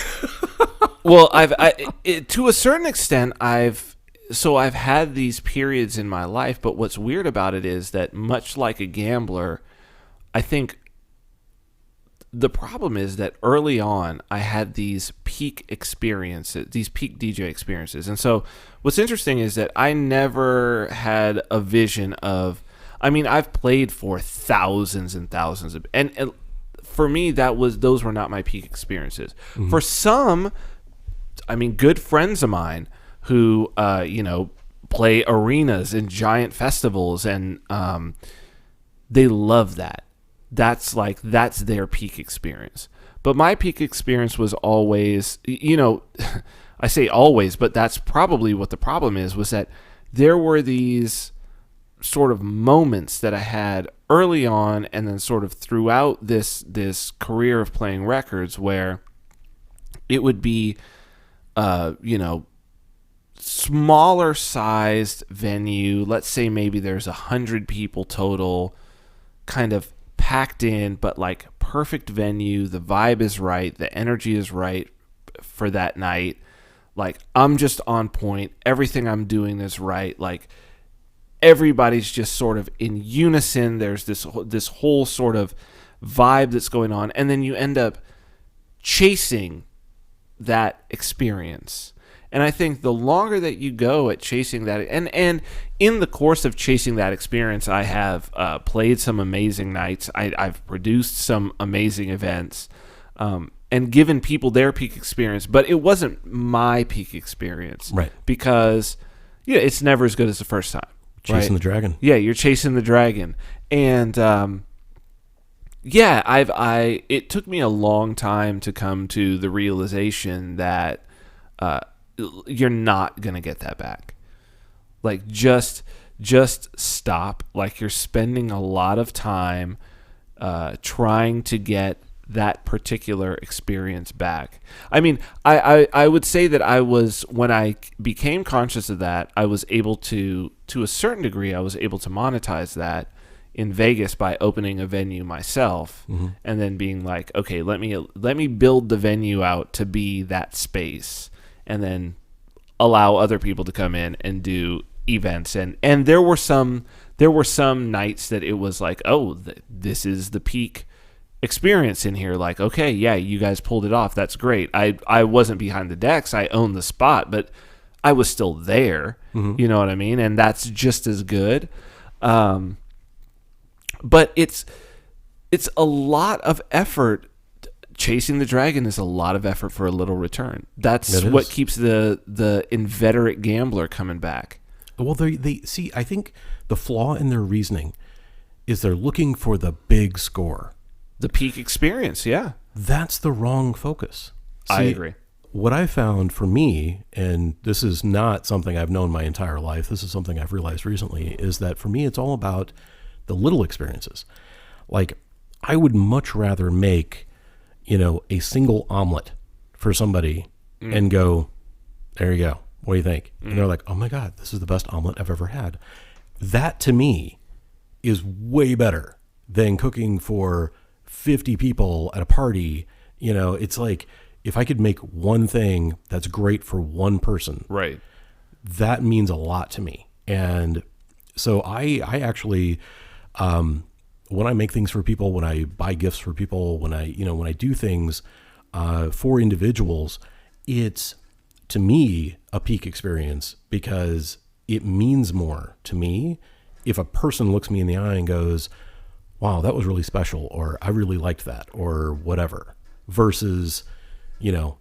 Well, to a certain extent, I've had these periods in my life, but what's weird about it is that, much like a gambler, I think the problem is that early on I had these peak experiences, these peak DJ experiences. And so what's interesting is that I never had a vision of, I've played for thousands and thousands of, and for me, those were not my peak experiences. Mm-hmm. For some, good friends of mine who, play arenas and giant festivals, and they love that. That's their peak experience. But my peak experience was always, I say always, but that's probably what the problem is, was that there were these sort of moments that I had early on, and then sort of throughout this career of playing records, where it would be, smaller sized venue. Let's say maybe there's 100 people total, kind of packed in, but like perfect venue. The vibe is right. The energy is right for that night. Like, I'm just on point. Everything I'm doing is right. Like, everybody's just sort of in unison. There's this whole sort of vibe that's going on. And then you end up chasing that experience. And I think the longer that you go at chasing that, and in the course of chasing that experience, I have played some amazing nights. I've produced some amazing events, and given people their peak experience. But it wasn't my peak experience, right? Because it's never as good as the first time. Chasing right? the dragon. Yeah, you're chasing the dragon, and it took me a long time to come to the realization that you're not gonna get that back. Like, just stop. Like, you're spending a lot of time trying to get that particular experience back. I would say that when I became conscious of that, I was able to a certain degree, I was able to monetize that in Vegas by opening a venue myself, and then being like, okay, let me build the venue out to be that space, and then allow other people to come in and do events. And there were some nights that it was like, oh, this is the peak experience in here. Like, okay, yeah, you guys pulled it off. That's great. I wasn't behind the decks. I owned the spot, but I was still there. You know what I mean? And that's just as good. But it's a lot of effort. Chasing the dragon is a lot of effort for a little return. That's what keeps the inveterate gambler coming back. Well, they see, I think the flaw in their reasoning is they're looking for the big score. The peak experience, yeah. That's the wrong focus. See, I agree. What I found for me, and this is not something I've known my entire life, this is something I've realized recently, is that for me it's all about the little experiences. Like, I would much rather make, a single omelet for somebody and go, there you go. What do you think? And they're like, oh my God, this is the best omelet I've ever had. That to me is way better than cooking for 50 people at a party. It's like, if I could make one thing that's great for one person, Right. that means a lot to me. And so I actually, when I make things for people, when I buy gifts for people, when I do things for individuals, it's, to me, a peak experience, because it means more to me if a person looks me in the eye and goes, wow, that was really special, or I really liked that, or whatever, versus,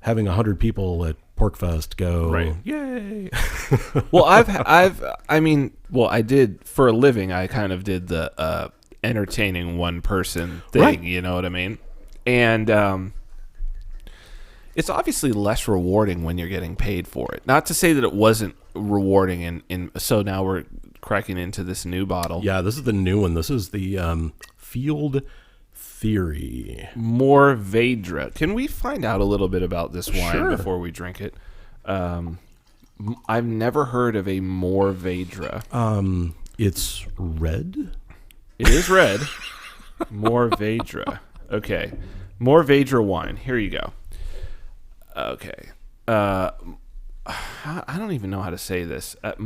having 100 people at PorkFest go, Right. yay. Well, I did for a living. I kind of did the entertaining one person thing. Right. You know what I mean? And it's obviously less rewarding when you're getting paid for it. Not to say that it wasn't rewarding. So now we're cracking into this new bottle. Yeah, this is the new one. This is the Field Theory. Morvedra. Can we find out a little bit about this wine Sure. before we drink it? I've never heard of a Morvedra. It's red. It is red. Morvedra. Okay. Morvedra wine. Here you go. Okay. I don't even know how to say this. It's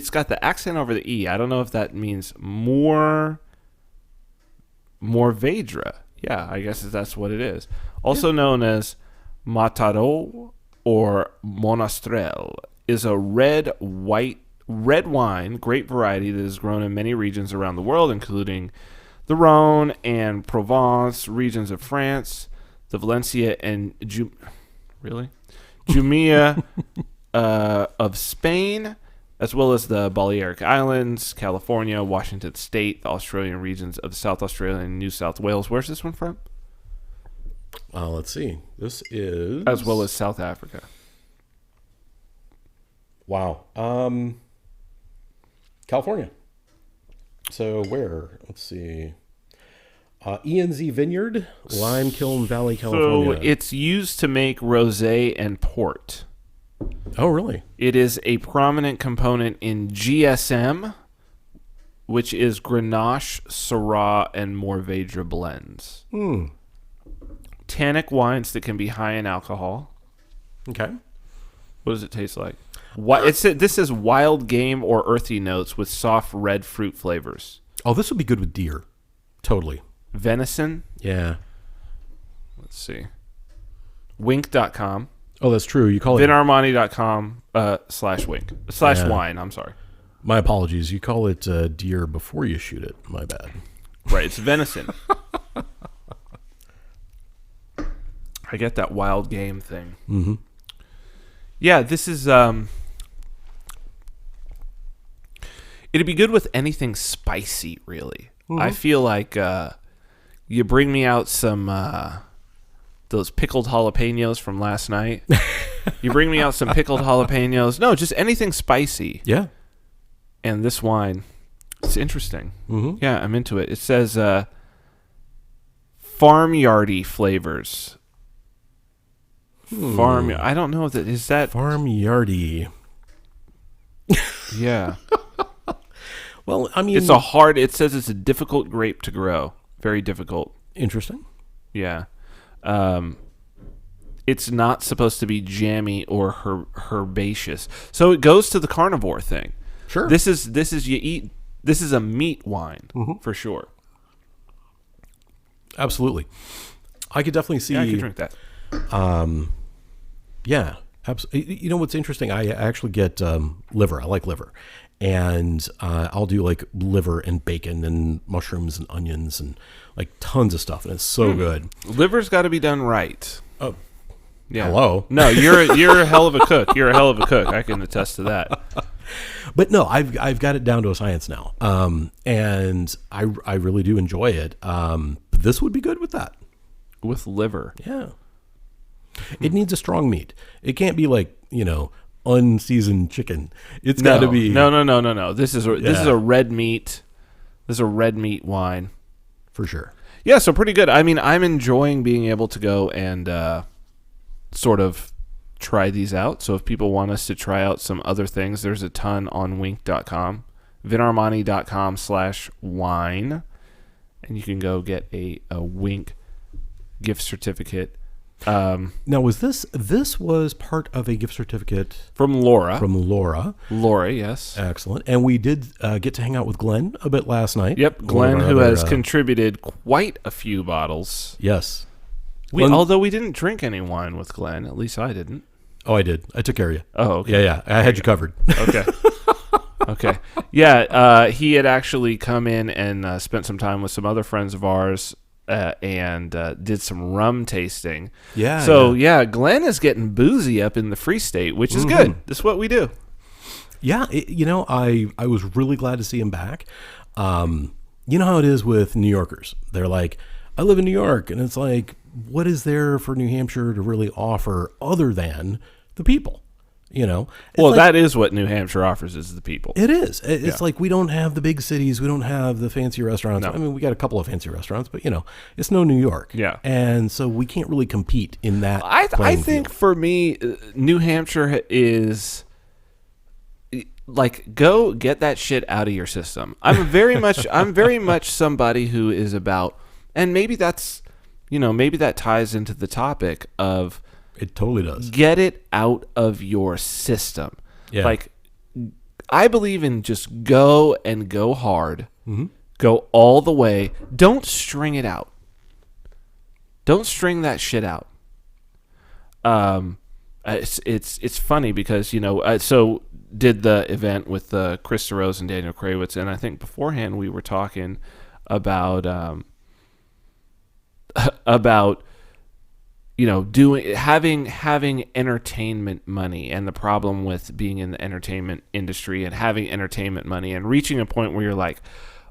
got the accent over the E. I don't know if that means Morvedra. Yeah, I guess that's what it is. Also known as Mataro or Monastrell, is a red wine, grape variety that is grown in many regions around the world, including the Rhone and Provence regions of France, the Valencia and Jumilla of Spain, as well as the Balearic Islands, California, Washington State, the Australian regions of South Australia and New South Wales. Where's this one from? Let's see. This is... As well as South Africa. Wow. California. So where? Let's see. ENZ Vineyard, Lime Kiln Valley, California. So it's used to make rosé and port. Oh, really? It is a prominent component in GSM, which is Grenache, Syrah, and Morvedra blends. Tannic wines that can be high in alcohol. Okay. What does it taste like? This is wild game or earthy notes with soft red fruit flavors. Oh, this would be good with deer. Totally. Venison. Yeah. Let's see. Wink.com. Oh, that's true. You call it... VinArmani.com /wink. /wine, I'm sorry. My apologies. You call it deer before you shoot it. My bad. Right, it's venison. I get that wild game thing. Mm-hmm. Yeah, this is... it'd be good with anything spicy, really. Mm-hmm. I feel like you bring me out some... those pickled jalapenos from last night. You bring me out some pickled jalapenos. No, just anything spicy. Yeah. And this wine, it's interesting. Mm-hmm. Yeah, I'm into it. It says farmyardy flavors. I don't know if that is that farmyardy. Yeah. Well, I mean, it says it's a difficult grape to grow. Very difficult. Interesting. Yeah. It's not supposed to be jammy or herbaceous. So it goes to the carnivore thing. Sure. This is a meat wine for sure. Absolutely. I could definitely see. Yeah, I could drink that. Yeah, absolutely. You know what's interesting? I actually get liver. I like liver, and I'll do like liver and bacon and mushrooms and onions and like tons of stuff, and it's so good. Liver's got to be done right. Oh, yeah. Hello. No, you're a hell of a cook. You're a hell of a cook. I can attest to that. But no, I've got it down to a science now, and I really do enjoy it. This would be good with that. With liver. Yeah. It needs a strong meat. It can't be like, unseasoned chicken. It's got to be No. This is a red meat. This is a red meat wine. for sure. Yeah, so pretty good. I mean, I'm enjoying being able to go and sort of try these out. So if people want us to try out some other things, there's a ton on wink.com, vinarmani.com/wine, and you can go get a Wink gift certificate. Now, was this was part of a gift certificate From Laura. Laura, Yes. excellent. And we did get to hang out with Glenn a bit last night. Yep, Glenn, who has contributed quite a few bottles. Yes. Although we didn't drink any wine with Glenn, at least I didn't. Oh, I did. I took care of you. Oh, okay. Yeah. I had you covered. Okay. Okay. Yeah, he had actually come in and spent some time with some other friends of ours and did some rum tasting. Yeah. So, Glenn is getting boozy up in the Free State, which is good. This is what we do. Yeah. I was really glad to see him back. You know how it is with New Yorkers. They're like, I live in New York. And it's like, what is there for New Hampshire to really offer other than the people? Well, that is what New Hampshire offers, is the people. It is. It's like we don't have the big cities. We don't have the fancy restaurants. No. I mean, we got a couple of fancy restaurants, but, it's no New York. Yeah. And so we can't really compete in that I think for me, New Hampshire is... like, go get that shit out of your system. I'm very much somebody who is about... And maybe that's... maybe that ties into the topic of... It totally does. Get it out of your system. Yeah. Like, I believe in just go and go hard. Mm-hmm. Go all the way. Don't string it out. Don't string that shit out. It's funny because, so did the event with Chris DeRose and Daniel Krawitz, and I think beforehand we were talking about having entertainment money and the problem with being in the entertainment industry and having entertainment money and reaching a point where you're like,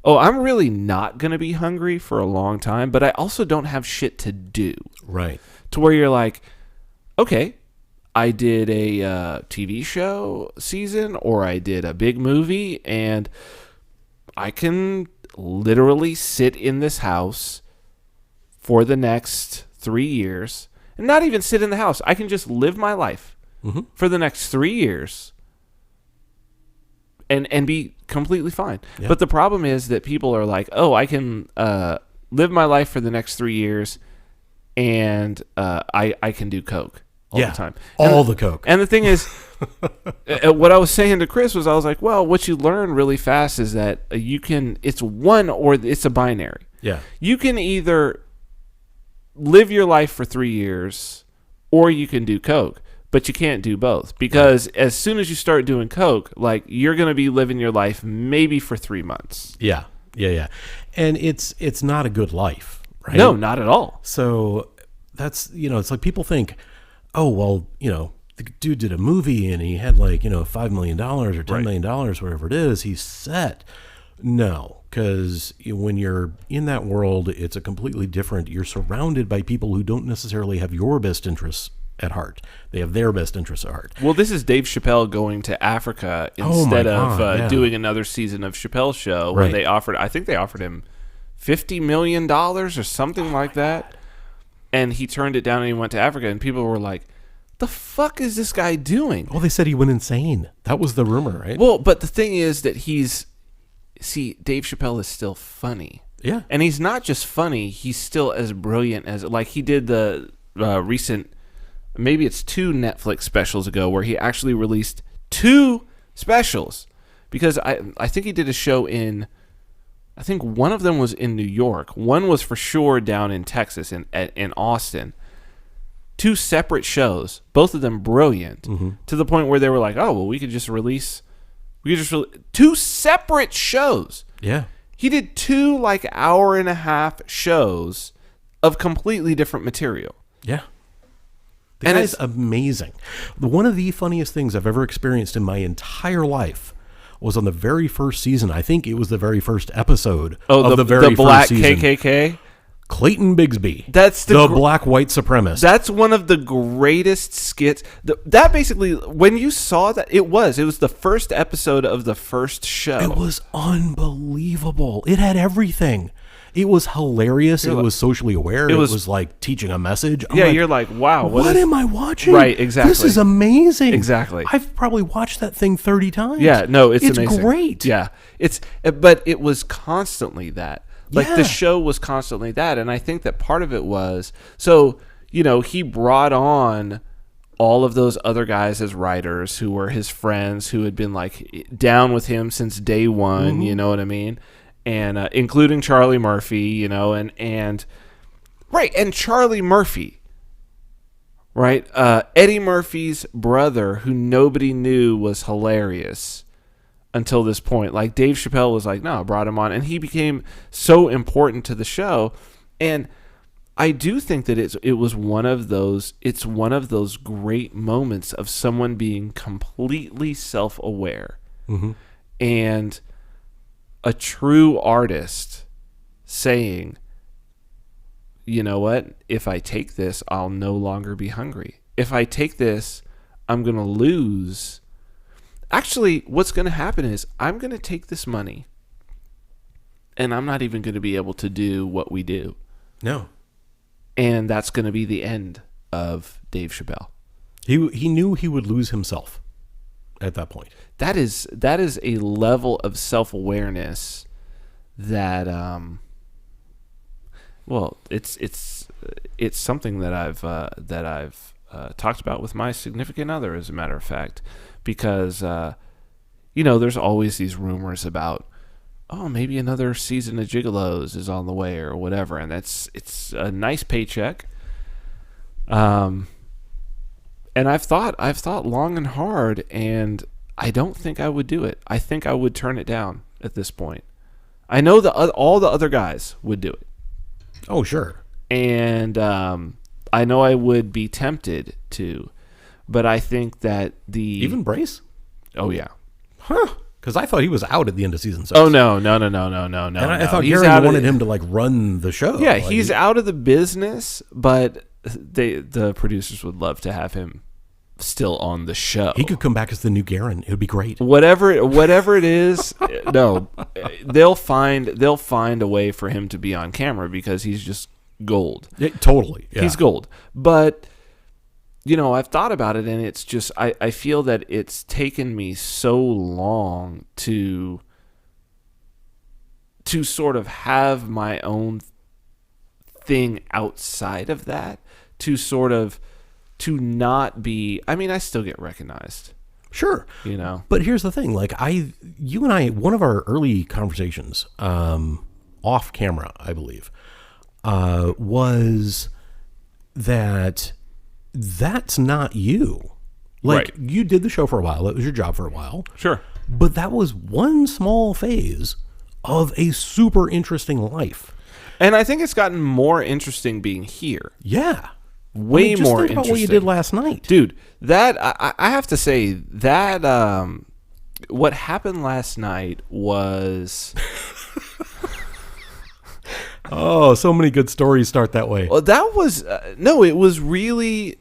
oh, I'm really not going to be hungry for a long time, but I also don't have shit to do. Right. To where you're like, okay, I did a TV show season or I did a big movie and I can literally sit in this house for the next 3 years. And not even sit in the house. I can just live my life for the next 3 years and be completely fine. Yeah. But the problem is that people are like, oh, I can live my life for the next 3 years and I can do coke all the time. The coke. And the thing is, what I was saying to Chris was I was like, well, what you learn really fast is that it's one or it's a binary. Yeah. You can either... live your life for 3 years, or you can do coke, but you can't do both because as soon as you start doing coke, like you're going to be living your life maybe for 3 months. Yeah, and it's not a good life, right? No, not at all. So that's it's like people think, oh well, the dude did a movie and he had like $5 million or $10 million, whatever it is, he's set. No, because when you're in that world, it's a completely different. You're surrounded by people who don't necessarily have your best interests at heart. They have their best interests at heart. Well, this is Dave Chappelle going to Africa instead of doing another season of Chappelle's show where I think they offered him $50 million or something like that. God. And he turned it down and he went to Africa and people were like, the fuck is this guy doing? Well, they said he went insane. That was the rumor, right? Well, but the thing is that Dave Chappelle is still funny. Yeah. And he's not just funny, he's still as brilliant as... Like, he did the recent... Maybe it's 2 Netflix specials ago where he actually released 2 specials. Because I think he did a show in... I think one of them was in New York. One was for sure down in Texas, in Austin. 2 separate shows. Both of them brilliant. Mm-hmm. To the point where they were like, oh, well, we could just release 2 separate shows. Yeah. He did 2 hour-and-a-half shows of completely different material. Yeah. The guy's amazing. One of the funniest things I've ever experienced in my entire life was on the very first season. I think it was the very first episode of the very Black first season. KKK? Clayton Bigsby. That's the black white supremacist. That's one of the greatest skits. That basically, when you saw that, it was the first episode of the first show. It was unbelievable. It had everything. It was hilarious. It was socially aware. It was like teaching a message. You're like, wow, what am I watching? Right, exactly. This is amazing. Exactly. I've probably watched that thing 30 times. Yeah, no, it's amazing. Great. Yeah, but it was constantly that. Like the show was constantly that, and I think that part of it was he brought on all of those other guys as writers who were his friends who had been like down with him since day one. You know what I mean? And including Charlie Murphy, and Charlie Murphy, right? Eddie Murphy's brother, who nobody knew was hilarious until this point. Like Dave Chappelle was like, no, I brought him on, and he became so important to the show. And I do think that it was one of those. It's one of those great moments of someone being completely self-aware, and a true artist saying, you know what? If I take this, I'll no longer be hungry. If I take this, I'm going to lose. Actually, what's going to happen is I'm going to take this money and I'm not even going to be able to do what we do. No. And that's going to be the end of Dave Chappelle. He knew he would lose himself at that point. That is a level of self-awareness that it's something that I've talked about with my significant other, as a matter of fact, because there's always these rumors about, oh, maybe another season of Gigolos is on the way or whatever, and it's a nice paycheck. And I've thought long and hard, and I don't think I would do it. I think I would turn it down at this point. I know all the other guys would do it. Oh, sure. And I know I would be tempted to, but I think that even Brace? Oh yeah. Huh. Because I thought he was out at the end of season 6. Oh no. And I thought Gary wanted him to like run the show. Yeah, he's out of the business, but the producers would love to have him still on the show. He could come back as the new Garen. It would be great. Whatever it is, no, they'll find a way for him to be on camera because he's just gold. Totally. Yeah. He's gold. But I've thought about it, and it's just I feel that it's taken me so long to sort of have my own thing outside of that, to not be, I mean, I still get recognized. Sure. But here's the thing, like you and I, one of our early conversations, off camera, I believe, was that's not you. Like, right. You did the show for a while. It was your job for a while. Sure. But that was one small phase of a super interesting life. And I think it's gotten more interesting being here. Yeah. Way just more think about interesting. what you did last night. Dude, that I have to say that what happened last night was oh, so many good stories start that way. Well, that was no, it was really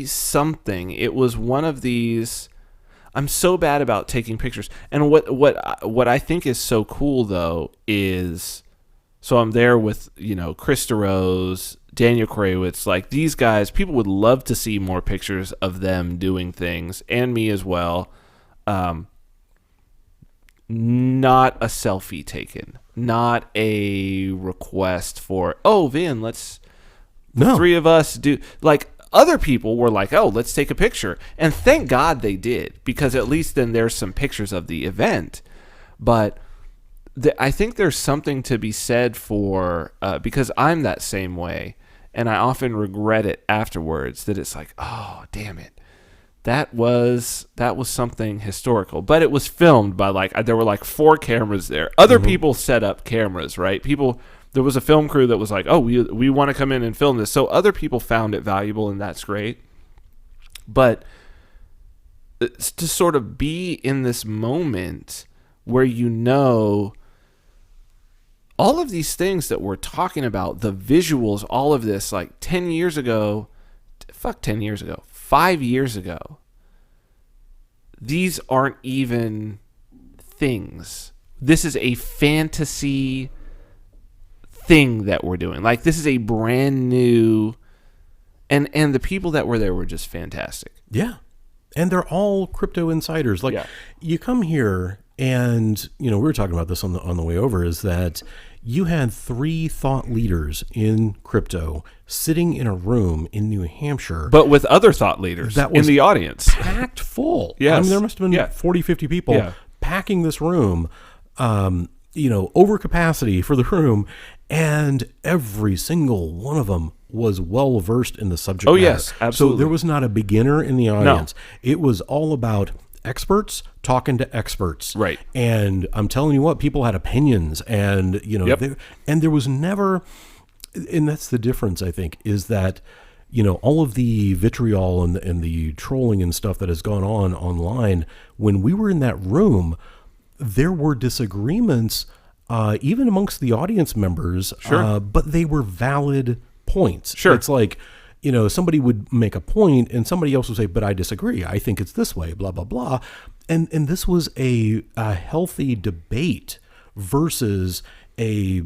something. It was one of these. I'm so bad about taking pictures. And what I think is so cool though is, so I'm there with, Chris DeRose, Daniel Krawitz, like these guys. People would love to see more pictures of them doing things, and me as well. Not a selfie taken, not a request for, oh, Vin, let's the three of us do, like other people were like, oh, let's take a picture. And thank God they did, because at least then there's some pictures of the event. But I think there's something to be said for, because I'm that same way, and I often regret it afterwards, that it's like, oh, damn it. That was something historical, but it was filmed by there were like 4 cameras there. Other people set up cameras, right? There was a film crew that was like, oh, we want to come in and film this. So other people found it valuable, and that's great. But it's to sort of be in this moment where all of these things that we're talking about, the visuals, all of this, like 10 years ago, 10 years ago, 5 years ago, these aren't even things. This is a fantasy thing that we're doing. Like, this is a brand new, and the people that were there were just fantastic. Yeah. And they're all crypto insiders. Like, you come here and, we were talking about this on the way over, is that you had 3 thought leaders in crypto sitting in a room in New Hampshire. But with other thought leaders in the audience. Packed full. Yes. I mean, there must have been 40, 50 people packing this room, over capacity for the room. And every single one of them was well versed in the subject matter. Yes, absolutely. So there was not a beginner in the audience. No. It was all about experts talking to experts. Right. And I'm telling you what, people had opinions, and and there was never, and that's the difference, I think, is that all of the vitriol and the trolling and stuff that has gone on online, when we were in that room, there were disagreements even amongst the audience members, but they were valid points. Sure. It's like, somebody would make a point and somebody else would say, but I disagree. I think it's this way, blah, blah, blah. And this was a healthy debate versus a,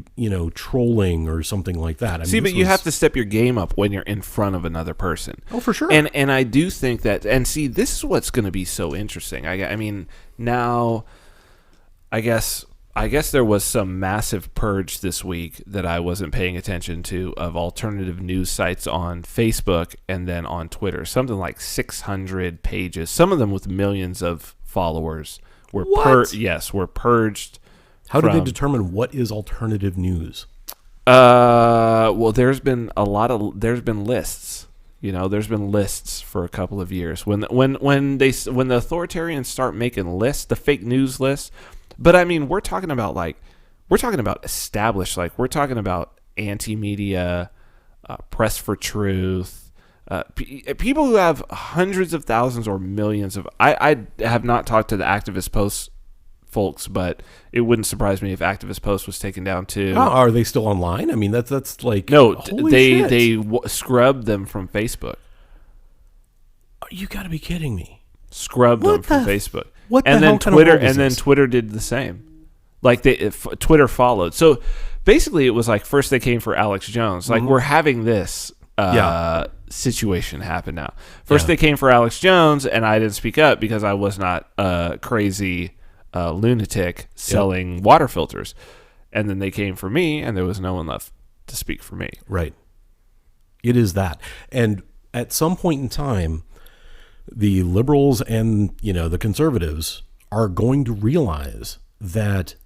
trolling or something like that. But you have to step your game up when you're in front of another person. Oh, for sure. And I do think that, and see, this is what's going to be so interesting. I mean, now, I guess there was some massive purge this week that I wasn't paying attention to of alternative news sites on Facebook and then on Twitter. Something like 600 pages, some of them with millions of followers, were purged. How do they determine what is alternative news? Well, there's been lists. There's been lists for a couple of years. When the authoritarians start making lists, the fake news lists. But I mean, we're talking about established, we're talking about anti-media, Press for Truth, people who have hundreds of thousands or millions of. I have not talked to the Activist Post folks, but it wouldn't surprise me if Activist Post was taken down too. Oh, are they still online? I mean, that's like, no, holy they shit. Scrubbed them from Facebook. You got to be kidding me. Scrubbed them from Facebook. What the and hell then kind Twitter, of world is and then this? Twitter did the same. Twitter followed. So basically, it was like first they came for Alex Jones. Like we're having this situation happen now. First they came for Alex Jones, and I didn't speak up because I was not a crazy lunatic selling water filters. And then they came for me, and there was no one left to speak for me. Right. It is that. And at some point in time, the liberals and, the conservatives are going to realize that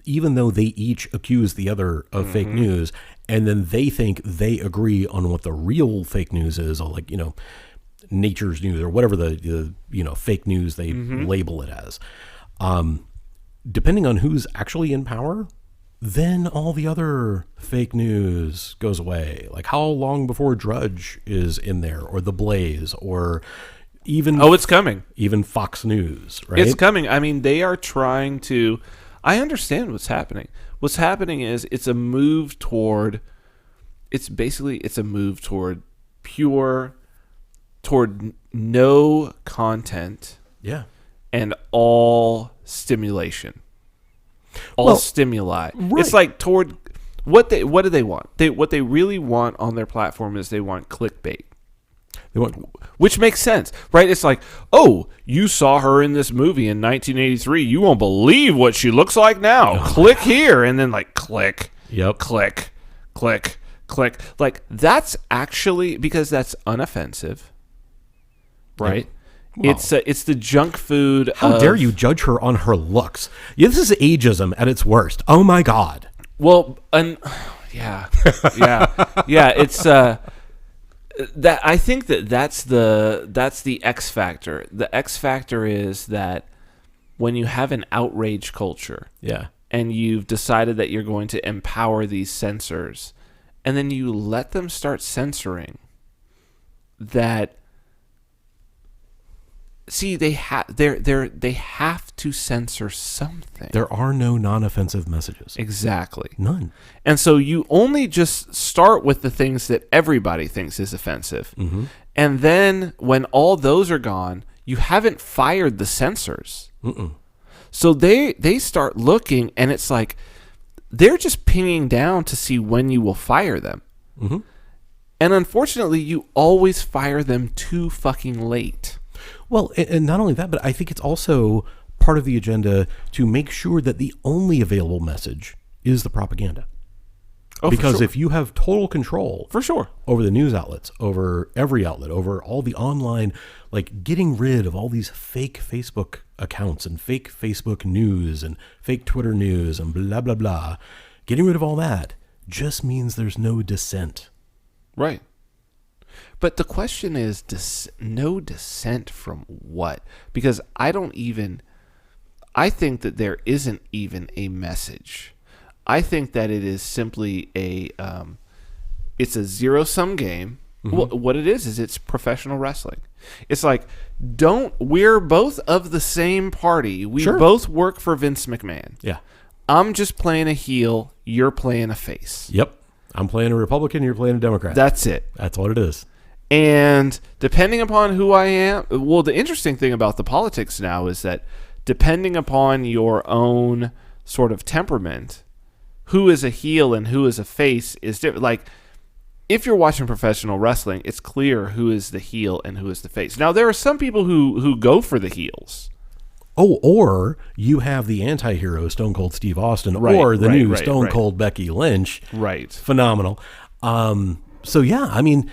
even though they each accuse the other of fake news, and then they think they agree on what the real fake news is, or Nature's News or whatever the fake news they label it as, depending on who's actually in power, then all the other fake news goes away. Like how long before Drudge is in there, or The Blaze, or even it's coming. Even Fox News, right? It's coming. I mean, they are trying to. I understand what's happening. What's happening is it's a move toward. It's a move toward no content. Yeah. And all stimulation. All stimuli. Right. It's like toward what do they want? What they really want on their platform is they want clickbait. Which makes sense, right? It's like, oh, you saw her in this movie in 1983. You won't believe what she looks like now. Click here, and then click. Yep. Click. Like that's actually because that's unoffensive, right? Wow. It's the junk food. How dare you judge her on her looks? Yeah, this is ageism at its worst. Oh my God. Well, yeah. It's that I think that's the X factor. The X factor is that when you have an outrage culture, and you've decided that you're going to empower these censors, and then you let them start censoring, that see, they have to censor something. There are no non-offensive messages. Exactly. None. And so you only just start with the things that everybody thinks is offensive. Mm-hmm. And then when all those are gone, you haven't fired the censors. Mm-mm. So they start looking, and it's like they're just pinging down to see when you will fire them. Mm-hmm. And unfortunately, you always fire them too fucking late. Well, and not only that, but I think it's also part of the agenda to make sure that the only available message is the propaganda. Oh, because for sure. if you have total control For sure. over the news outlets, over every outlet, over all the online, like getting rid of all these fake Facebook accounts and fake Facebook news and fake Twitter news and blah, blah, blah, getting rid of all that just means there's no dissent. Right. But the question is, no dissent from what? Because I think that there isn't even a message. I think that it is simply it's a zero-sum game. Mm-hmm. What it is it's professional wrestling. It's like, we're both of the same party. We Sure. both work for Vince McMahon. Yeah. I'm just playing a heel. You're playing a face. Yep. I'm playing a Republican. You're playing a Democrat. That's it. That's what it is. And depending upon who I am, well, the interesting thing about the politics now is that depending upon your own sort of temperament, who is a heel and who is a face is different. Like, if you're watching professional wrestling, it's clear who is the heel and who is the face. Now, there are some people who go for the heels. Oh, or you have the anti-hero Stone Cold Steve Austin, Right, or the new right, Stone right. Cold Becky Lynch. Right. Phenomenal. So yeah, I mean,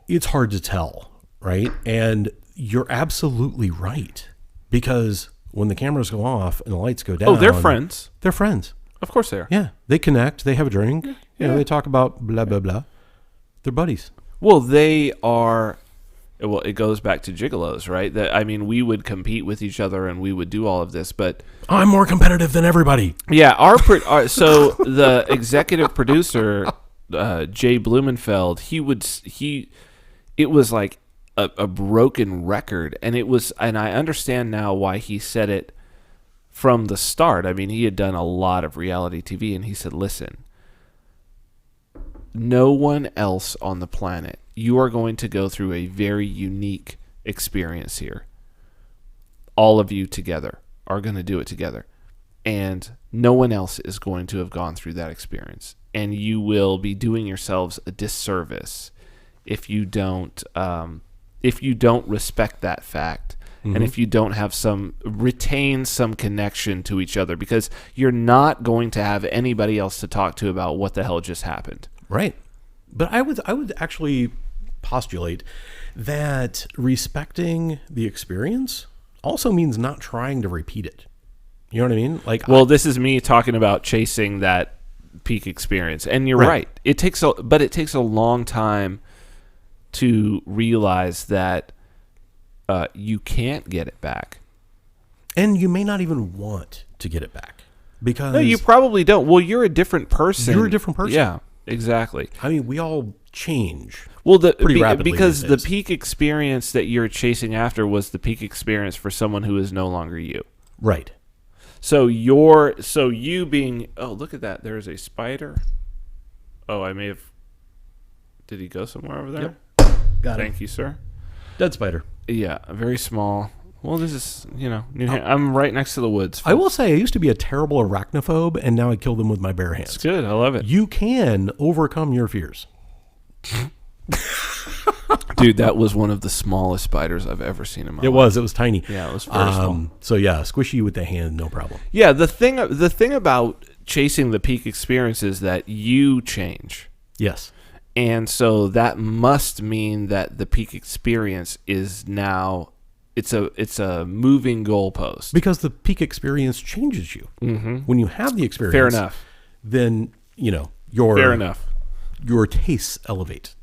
it's hard to tell, right? And you're absolutely right, because when the cameras go off and the lights go down, Oh, they're friends. They're friends. Of course they are. Yeah, they connect. They have a drink. You know, Yeah. they talk about blah blah blah. They're buddies. Well, they are. Well, it goes back to gigolos, right? That, I mean, we would compete with each other and we would do all of this, but I'm more competitive than everybody. yeah, so the executive producer, Jay Blumenfeld, it was like a broken record, and I understand now why he said it from the start. I mean, he had done a lot of reality TV, and he said, listen, no one else on the planet, you are going to go through a very unique experience here. All of you together are going to do it together. And no one else is going to have gone through that experience. And you will be doing yourselves a disservice if you don't respect that fact. Mm-hmm. And if you don't have retain some connection to each other, because you're not going to have anybody else to talk to about what the hell just happened. Right. But I would actually postulate that respecting the experience also means not trying to repeat it. You know what I mean? Like, well, this is me talking about chasing that peak experience, and you're right. It takes a long time to realize that you can't get it back, and you may not even want to get it back, because no, you probably don't. Well, you're a different person. You're a different person. Yeah, exactly. I mean, we all change. Well, pretty rapidly because these the days. peak experience that you're chasing after was the peak experience for someone who is no longer you. Right. So you being, oh, look at that. There's a spider. Oh, I may have. Did he go somewhere over there? Yep. Got it. Thank you, sir. Dead spider. Yeah, very small. Well, this is, I'm right next to the woods. I will say, I used to be a terrible arachnophobe, and now I kill them with my bare hands. It's good. I love it. You can overcome your fears. Dude, that was one of the smallest spiders I've ever seen in my life. It was tiny. Yeah, it was very small. So yeah, squishy with the hand, no problem. Yeah, the thing about chasing the peak experience is that you change. Yes. And so that must mean that the peak experience is now it's a moving goalpost. Because the peak experience changes you. Mm-hmm. When you have the experience, Fair enough. Then Fair enough. Your tastes elevate.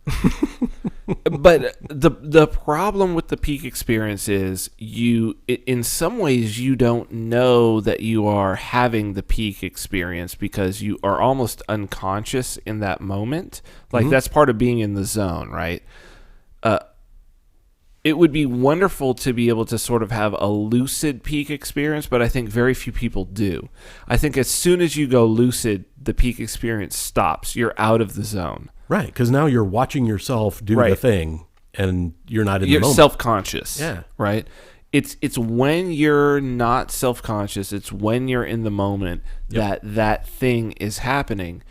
But the problem with the peak experience is in some ways you don't know that you are having the peak experience because you are almost unconscious in that moment. Like, that's part of being in the zone, right? it would be wonderful to be able to sort of have a lucid peak experience, but I think very few people do. I think as soon as you go lucid, the peak experience stops. You're out of the zone. Right, because now you're watching yourself do the thing, and you're not in the moment. You're self-conscious. Yeah. Right? It's when you're not self-conscious, it's when you're in the moment that thing is happening.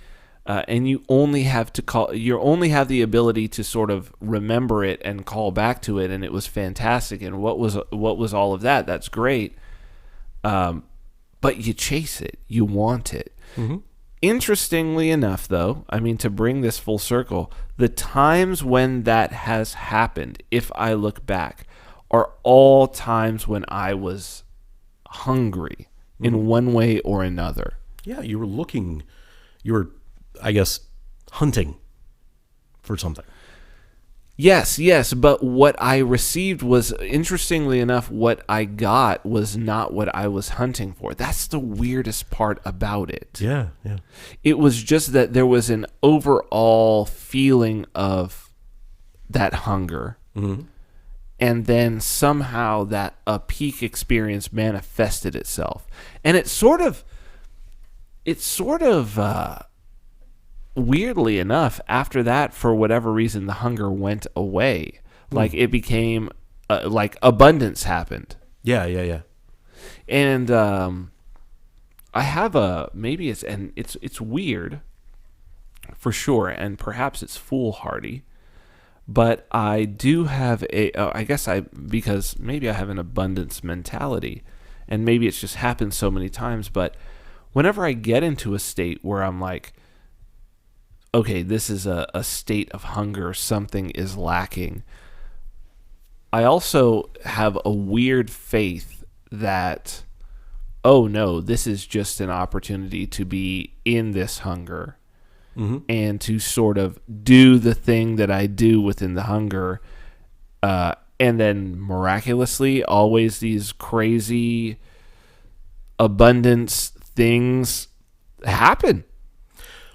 And you only have the ability to sort of remember it and call back to it, and it was fantastic. And what was all of that? That's great. But you chase it, you want it. Mm-hmm. Interestingly enough, though, I mean, to bring this full circle, the times when that has happened, if I look back, are all times when I was hungry in one way or another. Yeah, you were, I guess, hunting for something. Yes, but what I received was, interestingly enough, what I got was not what I was hunting for. That's the weirdest part about it. Yeah. It was just that there was an overall feeling of that hunger. Mm-hmm. And then somehow that a peak experience manifested itself. And it sort of weirdly enough, after that, for whatever reason, the hunger went away. Like it became like abundance happened. Yeah. And I have it's weird for sure, and perhaps it's foolhardy, but I do have because maybe I have an abundance mentality, and maybe it's just happened so many times, but whenever I get into a state where I'm like, okay, this is a state of hunger, something is lacking, I also have a weird faith that, oh no, this is just an opportunity to be in this hunger and to sort of do the thing that I do within the hunger, and then miraculously always these crazy abundance things happen.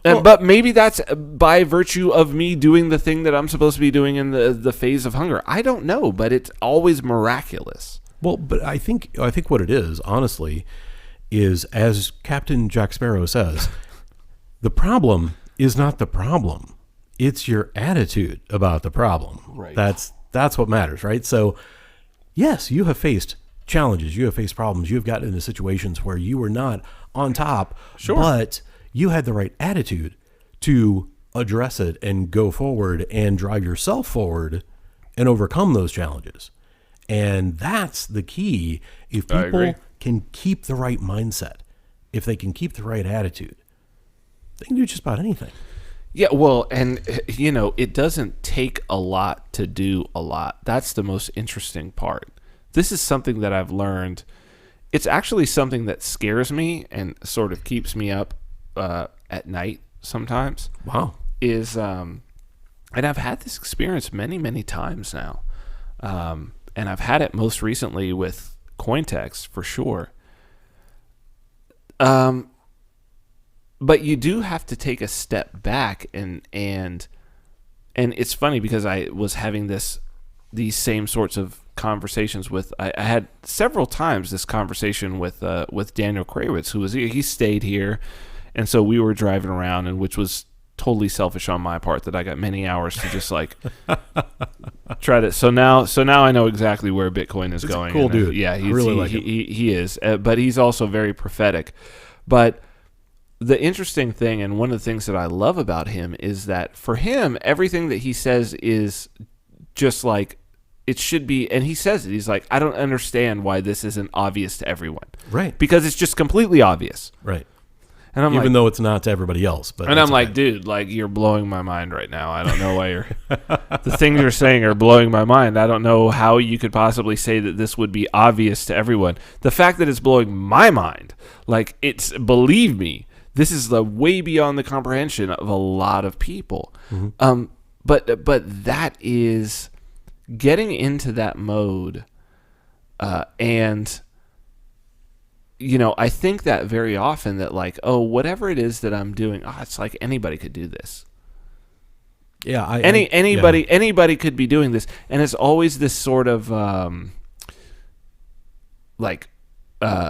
But maybe that's by virtue of me doing the thing that I'm supposed to be doing in the phase of hunger. I don't know, but it's always miraculous. Well, but I think what it is, honestly, is, as Captain Jack Sparrow says, the problem is not the problem. It's your attitude about the problem. Right. That's what matters, right? So, yes, you have faced challenges. You have faced problems. You have gotten into situations where you were not on top, sure, but you had the right attitude to address it and go forward and drive yourself forward and overcome those challenges. And that's the key. If people can keep the right mindset, if they can keep the right attitude, they can do just about anything. Yeah, well, and, it doesn't take a lot to do a lot. That's the most interesting part. This is something that I've learned. It's actually something that scares me and sort of keeps me up at night sometimes. Wow. And I've had this experience many, many times now. And I've had it most recently with Cointext, for sure. But you do have to take a step back, and it's funny because I was having these same sorts of conversations with, I had several times this conversation with Daniel Krawitz, who was here. He stayed here, and so we were driving around, and which was totally selfish on my part that I got many hours to just like try to. So now I know exactly where Bitcoin is going. A cool dude. Yeah, I really like him. He is, but he's also very prophetic. But the interesting thing, and one of the things that I love about him, is that for him, everything that he says is just like it should be. And he says it. He's like, I don't understand why this isn't obvious to everyone. Right. Because it's just completely obvious. Right. And I'm even though it's not to everybody else. But and I'm like, dude, like, you're blowing my mind right now. I don't know why the things you're saying are blowing my mind. I don't know how you could possibly say that this would be obvious to everyone. The fact that it's blowing my mind, like, believe me, this is way beyond the comprehension of a lot of people. Mm-hmm. But that is getting into that mode, and I think that very often that, like, oh, whatever it is that I'm doing, it's like anybody could do this. Yeah, anybody could be doing this, and it's always this sort of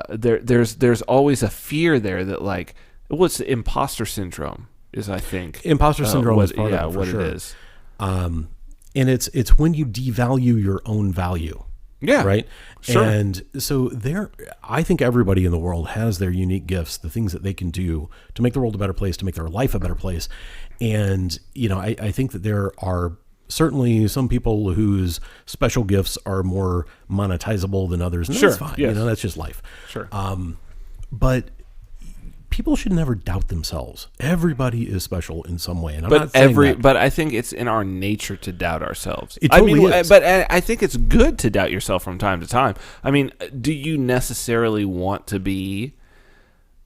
there's always a fear there that like what's the imposter syndrome is, I think imposter syndrome is part of it, what sure. it is. And it's when you devalue your own value. Yeah. Right. Sure. And so I think everybody in the world has their unique gifts, the things that they can do to make the world a better place, to make their life a better place. And, I think that there are certainly some people whose special gifts are more monetizable than others. And Sure. that's fine. Yes. That's just life. Sure. But people should never doubt themselves. Everybody is special in some way. And I'm not saying that. But I think it's in our nature to doubt ourselves. It totally is. But I think it's good to doubt yourself from time to time. I mean, do you necessarily want to be,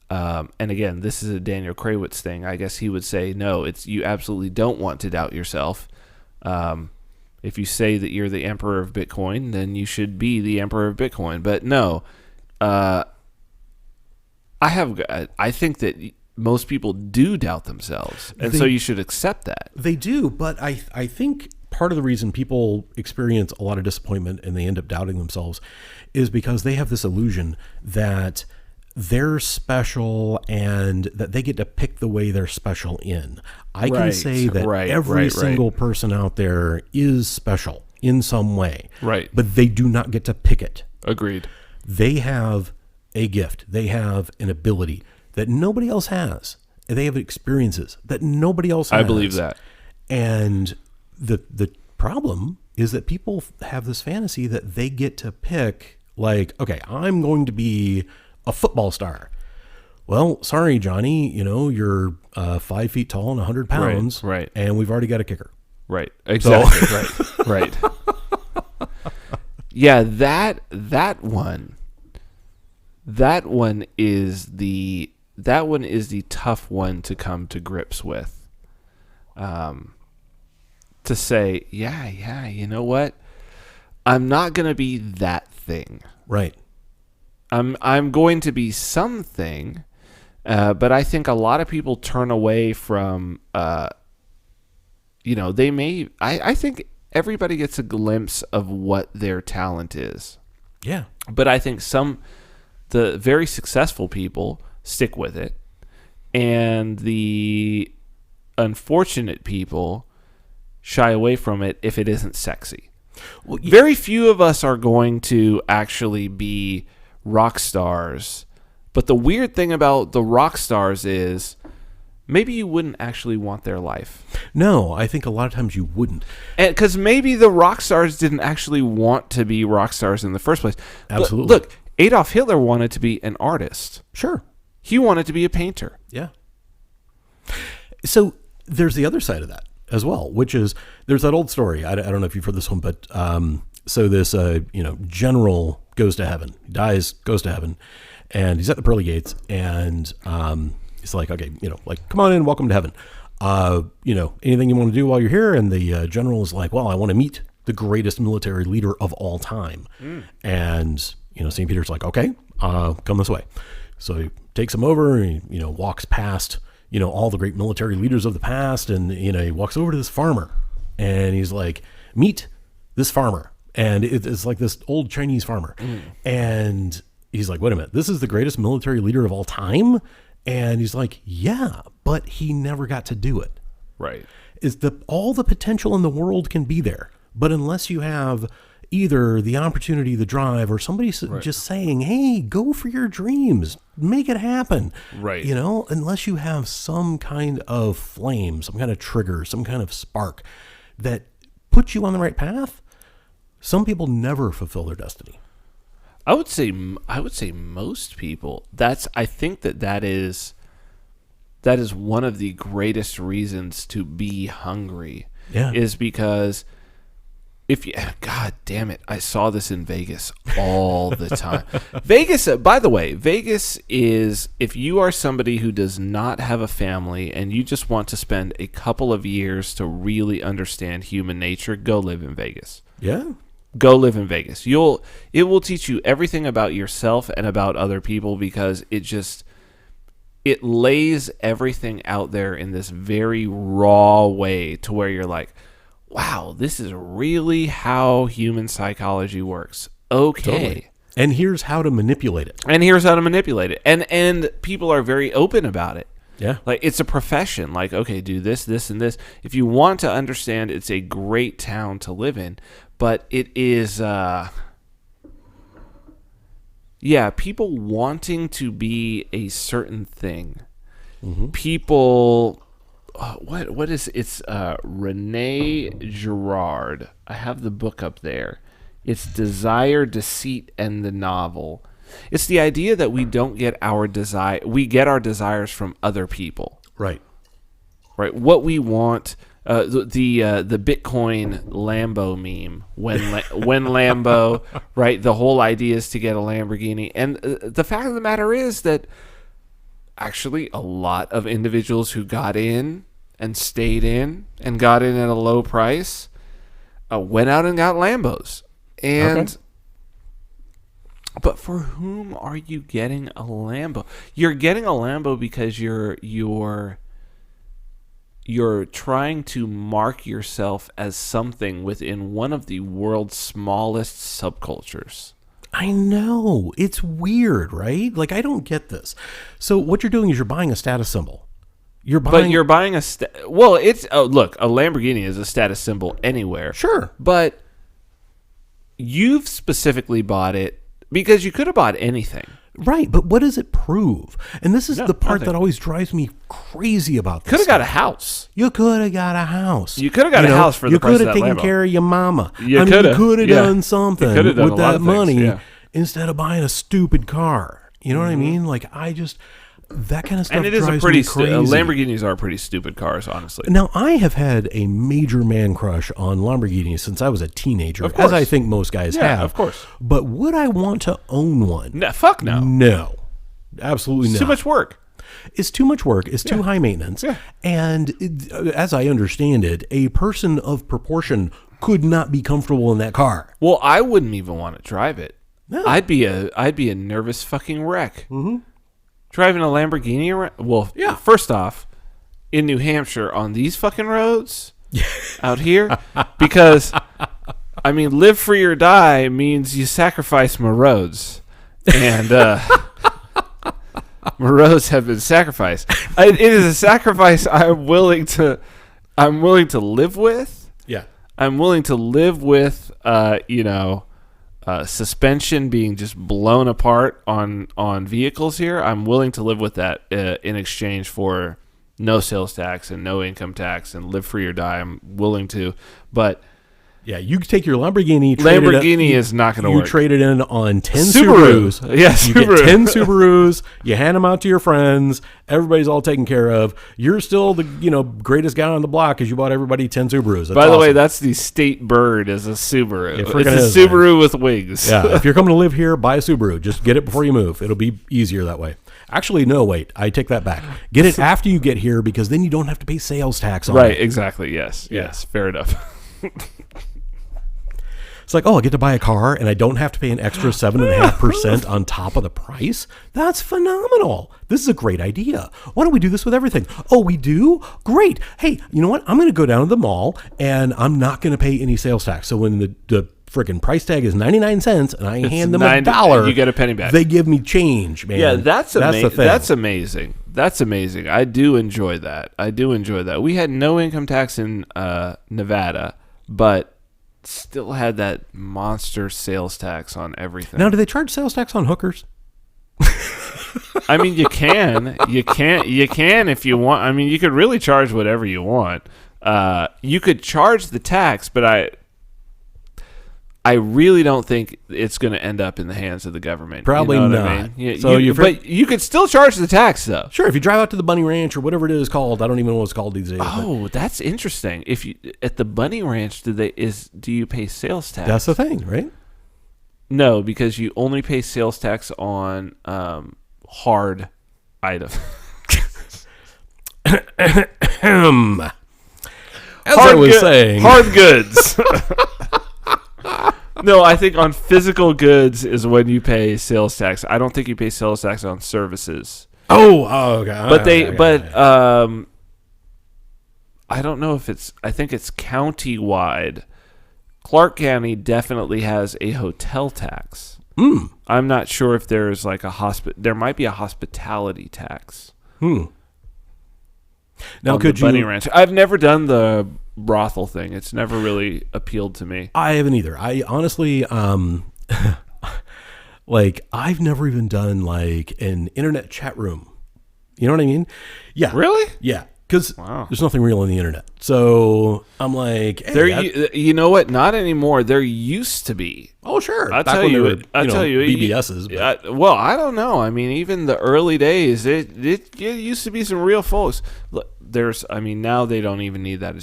and again, this is a Daniel Krawitz thing. I guess he would say, no, you absolutely don't want to doubt yourself. If you say that you're the emperor of Bitcoin, then you should be the emperor of Bitcoin. But no, I think that most people do doubt themselves, and so you should accept that. They do, but I think part of the reason people experience a lot of disappointment and they end up doubting themselves is because they have this illusion that they're special and that they get to pick the way they're special in. I can say that every single person out there is special in some way, right? But they do not get to pick it. Agreed. They have a gift. They have an ability that nobody else has. They have experiences that nobody else has. I believe that. And the problem is that people have this fantasy that they get to pick, like, okay, I'm going to be a football star. Well, sorry, Johnny, you're 5 feet tall and 100 pounds, right? And we've already got a kicker. Right. Exactly. So. Right. Yeah, that one is the tough one to come to grips with. To say, yeah, you know what? I'm not going to be that thing. Right. I'm going to be something, but I think a lot of people turn away from, they may. I think everybody gets a glimpse of what their talent is. Yeah. But I think the very successful people stick with it, and the unfortunate people shy away from it if it isn't sexy. Well, very few of us are going to actually be rock stars, but the weird thing about the rock stars is maybe you wouldn't actually want their life. No, I think a lot of times you wouldn't. And because maybe the rock stars didn't actually want to be rock stars in the first place. Absolutely. Look, Adolf Hitler wanted to be an artist. Sure. He wanted to be a painter. Yeah. So there's the other side of that as well, which is there's that old story. I don't know if you've heard this one, but so this general goes to heaven. He dies, goes to heaven, and he's at the pearly gates, and he's like, okay, come on in, welcome to heaven. Anything you want to do while you're here? And the general is like, well, I want to meet the greatest military leader of all time. And St. Peter's like, okay, come this way. So he takes him over and he, walks past, all the great military leaders of the past. And, he walks over to this farmer and he's like, meet this farmer. And it's like this old Chinese farmer. And he's like, wait a minute, this is the greatest military leader of all time? And he's like, yeah, but he never got to do it. Right. All the potential in the world can be there. But unless you have either the opportunity, the drive, or somebody just saying, hey, go for your dreams, make it happen. Right. Unless you have some kind of flame, some kind of trigger, some kind of spark that puts you on the right path, some people never fulfill their destiny. I would say most people. I think that is one of the greatest reasons to be hungry. Yeah. Is because God damn it, I saw this in Vegas all the time. Vegas, by the way, Vegas is, if you are somebody who does not have a family and you just want to spend a couple of years to really understand human nature, go live in Vegas. Yeah. Go live in Vegas. It will teach you everything about yourself and about other people, because it it lays everything out there in this very raw way to where you're like, wow, this is really how human psychology works. Okay. Totally. And here's how to manipulate it. And people are very open about it. Yeah. Like, it's a profession. Like, okay, do this, this, and this. If you want to understand, it's a great town to live in. But it is, people wanting to be a certain thing. Mm-hmm. People, what is, it's Rene Girard. I have the book up there. It's Desire, Deceit, and the Novel. It's the idea that we don't get our desire. We get our desires from other people. Right. What we want. The Bitcoin Lambo meme. When Lambo. Right. The whole idea is to get a Lamborghini. And the fact of the matter is that actually a lot of individuals who got in and stayed in and got in at a low price went out and got Lambos. And. Okay. But for whom are you getting a Lambo? You're getting a Lambo because you're trying to mark yourself as something within one of the world's smallest subcultures. I know. It's weird, right? Like, I don't get this. So what you're doing is you're buying a status symbol. Look, a Lamborghini is a status symbol anywhere. Sure. But you've specifically bought it because you could have bought anything. Right, but what does it prove? And this is the part that always drives me crazy about this. Could have got a house. You could have got a house. You could have got a house for the price of that Lambo. You could have taken care of your mama. You could have done something with that money yeah. instead of buying a stupid car. You know what I mean? Like, that kind of stuff. And it is drives me crazy. Lamborghinis are pretty stupid cars, honestly. Now, I have had a major man crush on Lamborghinis since I was a teenager, as I think most guys have. Of course. But would I want to own one? No, fuck no. No. Absolutely not. It's too much work. It's too much work. It's too high maintenance. Yeah. And as I understand it, a person of proportion could not be comfortable in that car. Well, I wouldn't even want to drive it. No. I'd be a nervous fucking wreck. Mm-hmm. Driving a Lamborghini around? Well, first off, in New Hampshire on these fucking roads out here, because, I mean, live free or die means you sacrifice my roads. And my roads have been sacrificed. It is a sacrifice I'm willing to live with. Yeah. I'm willing to live with, suspension being just blown apart on vehicles here. I'm willing to live with that in exchange for no sales tax and no income tax and live free or die. I'm willing to, but yeah, you take your Lamborghini. Is not going to work. You trade it in on 10 Subarus. Yes, you get 10 Subarus. You hand them out to your friends. Everybody's all taken care of. You're still the greatest guy on the block because you bought everybody 10 Subarus. By the way, that's the state bird is a Subaru. It's a Subaru with wings. Yeah, if you're coming to live here, buy a Subaru. Just get it before you move. It'll be easier that way. Actually, no, wait. I take that back. Get it after you get here because then you don't have to pay sales tax on it. Right, exactly. Yes, fair enough. It's like, I get to buy a car and I don't have to pay an extra 7.5% on top of the price? That's phenomenal. This is a great idea. Why don't we do this with everything? Oh, we do? Great. Hey, you know what? I'm going to go down to the mall and I'm not going to pay any sales tax. So when the freaking price tag is 99 cents and I hand them $1, you get a penny back. They give me change, man. Yeah, that's the thing. That's amazing. That's amazing. I do enjoy that. We had no income tax in Nevada, but still had that monster sales tax on everything. Now, do they charge sales tax on hookers? I mean, you can if you want. I mean, you could really charge whatever you want. You could charge the tax, but I really don't think it's going to end up in the hands of the government. Probably you know not. I mean? But you could still charge the tax, though. Sure, if you drive out to the Bunny Ranch or whatever it is called, I don't even know what it's called these days. Oh, that's interesting. If you at the Bunny Ranch, do you pay sales tax? That's the thing, right? No, because you only pay sales tax on hard items. As I was saying, hard goods. No, I think on physical goods is when you pay sales tax. I don't think you pay sales tax on services. Okay. I don't know if I think it's county-wide. Clark County definitely has a hotel tax. I'm not sure if there's like there might be a hospitality tax. Now, could Bunny you? Ranch. I've never done the brothel thing. It's never really appealed to me. I haven't either. I honestly, like, I've never even done like an internet chat room. You know what I mean? Yeah. Really? Yeah. Because Wow. there's nothing real on the internet. So I'm like, hey, you know what? Not anymore. There used to be. oh, sure. I'll Back tell when you. there were, I'll tell you. BBSs. But, Well, I don't know. I mean, even the early days, it used to be some real folks. Look, now they don't even need that.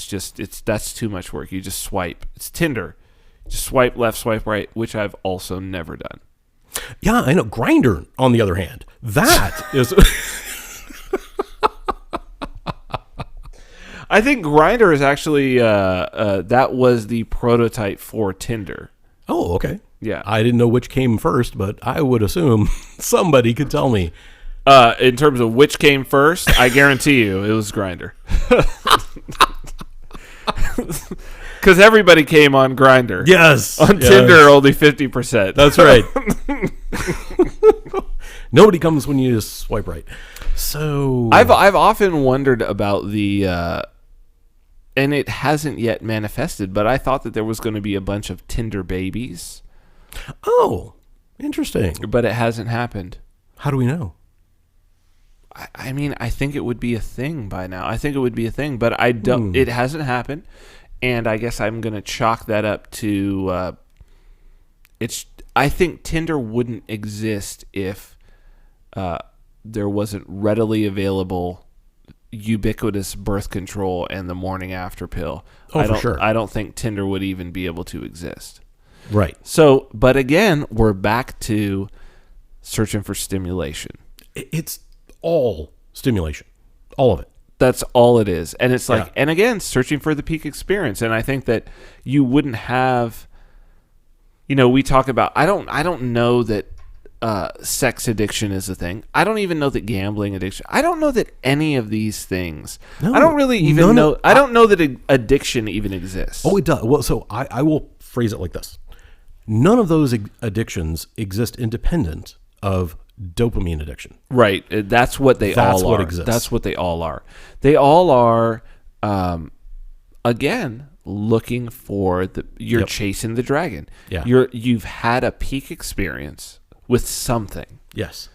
That's too much work. You just swipe. It's Tinder. Just swipe left, swipe right, which I've also never done. yeah, I know. Grindr, on the other hand, that is. I think Grindr is actually that was the prototype for Tinder. Oh, okay. Yeah. I didn't know which came first, but I would assume somebody could tell me. In terms of which came first, I guarantee you it was Grindr. Because everybody came on Grindr. Yes. On Tinder, only 50%. That's right. Nobody comes when you just swipe right. So I've often wondered about and it hasn't yet manifested, but I thought that there was going to be a bunch of Tinder babies. Oh, interesting. But it hasn't happened. How do we know? I mean, I think it would be a thing by now. I think it would be a thing, but I don't. It hasn't happened, and I guess I'm going to chalk that up to I think Tinder wouldn't exist if there wasn't readily available ubiquitous birth control and the morning after pill. For sure. I don't think Tinder would even be able to exist. Right. So, but again, we're back to searching for stimulation. It's all stimulation. All of it. That's all it is. And it's like, and again, searching for the peak experience. And I think that you wouldn't have, we talk about, I don't know that sex addiction is a thing. I don't even know that gambling addiction. I don't know that any of these things. No, I don't really even know. I don't know that addiction even exists. Oh, it does. Well, so I will phrase it like this. None of those addictions exist independent of dopamine addiction. Right. That's what they all are. That's what exists. That's what they all are. They all are, again, looking for you're chasing the dragon. Yeah. You've had a peak experience with something. Yes.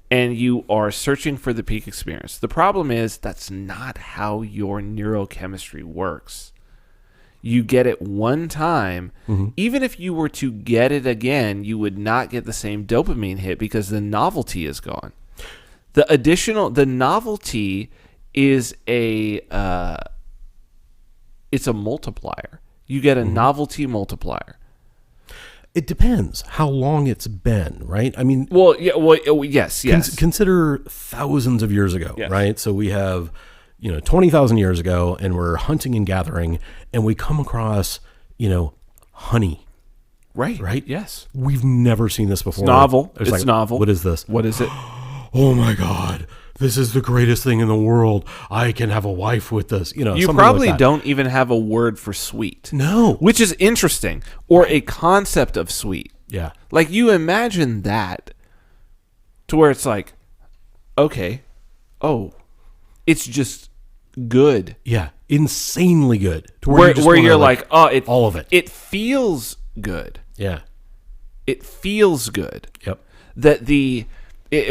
And you are searching for the peak experience. The problem is that's not how your neurochemistry works. You get it one time. Mm-hmm. Even if you were to get it again, you would not get the same dopamine hit because the novelty is gone. The novelty is it's a multiplier. You get a novelty multiplier. It depends how long it's been, right? I mean, yes. Consider thousands of years ago, right? So we have, 20,000 years ago, and we're hunting and gathering, and we come across, honey. Right. Yes. We've never seen this before. It's novel. It's novel. What is this? What is it? Oh my God. This is the greatest thing in the world. I can have a wife with this. You probably like don't even have a word for sweet. No. Which is interesting. Or a concept of sweet. Yeah. Like you imagine that to where it's like, okay, it's just good. Yeah. Insanely good. To where you're like, all of it. It feels good. Yeah. It feels good. Yep. That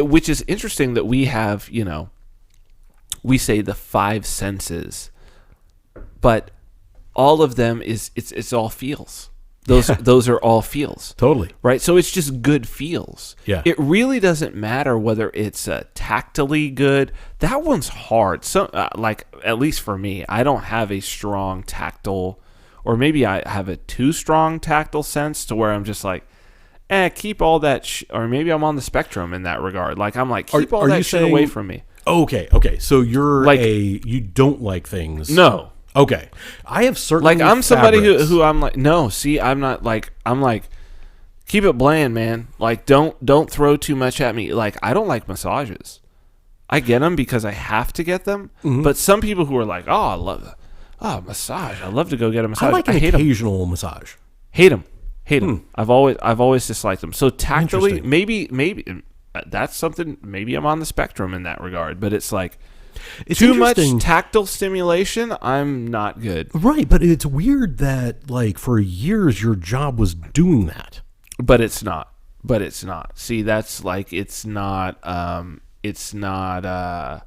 which is interesting that we have, we say the five senses, but all of them it's all feels. Those are all feels. Totally. Right? So it's just good feels. Yeah. It really doesn't matter whether it's tactily good. That one's hard. So like at least for me, I don't have a strong tactile, or maybe I have a too strong tactile sense to where I'm just like, keep all that, or maybe I'm on the spectrum in that regard. Like I'm like, keep all that shit away from me. Okay. So you're like, you don't like things. No. Okay. I have certain like I'm somebody who I'm like, no, see, I'm not like, I'm like, keep it bland, man. Like don't throw too much at me. Like I don't like massages. I get them because I have to get them. But some people who are like, oh, I love massage. I love to go get a massage. I like an hate occasional massage. Hate them. I've always disliked them. So tactily, Interesting. maybe that's something. Maybe I'm on the spectrum in that regard. But it's like It's too much interesting. tactile stimulation. I'm not good. Right, but it's weird that like for years your job was doing that. But it's not. See, that's like it's not. It's not.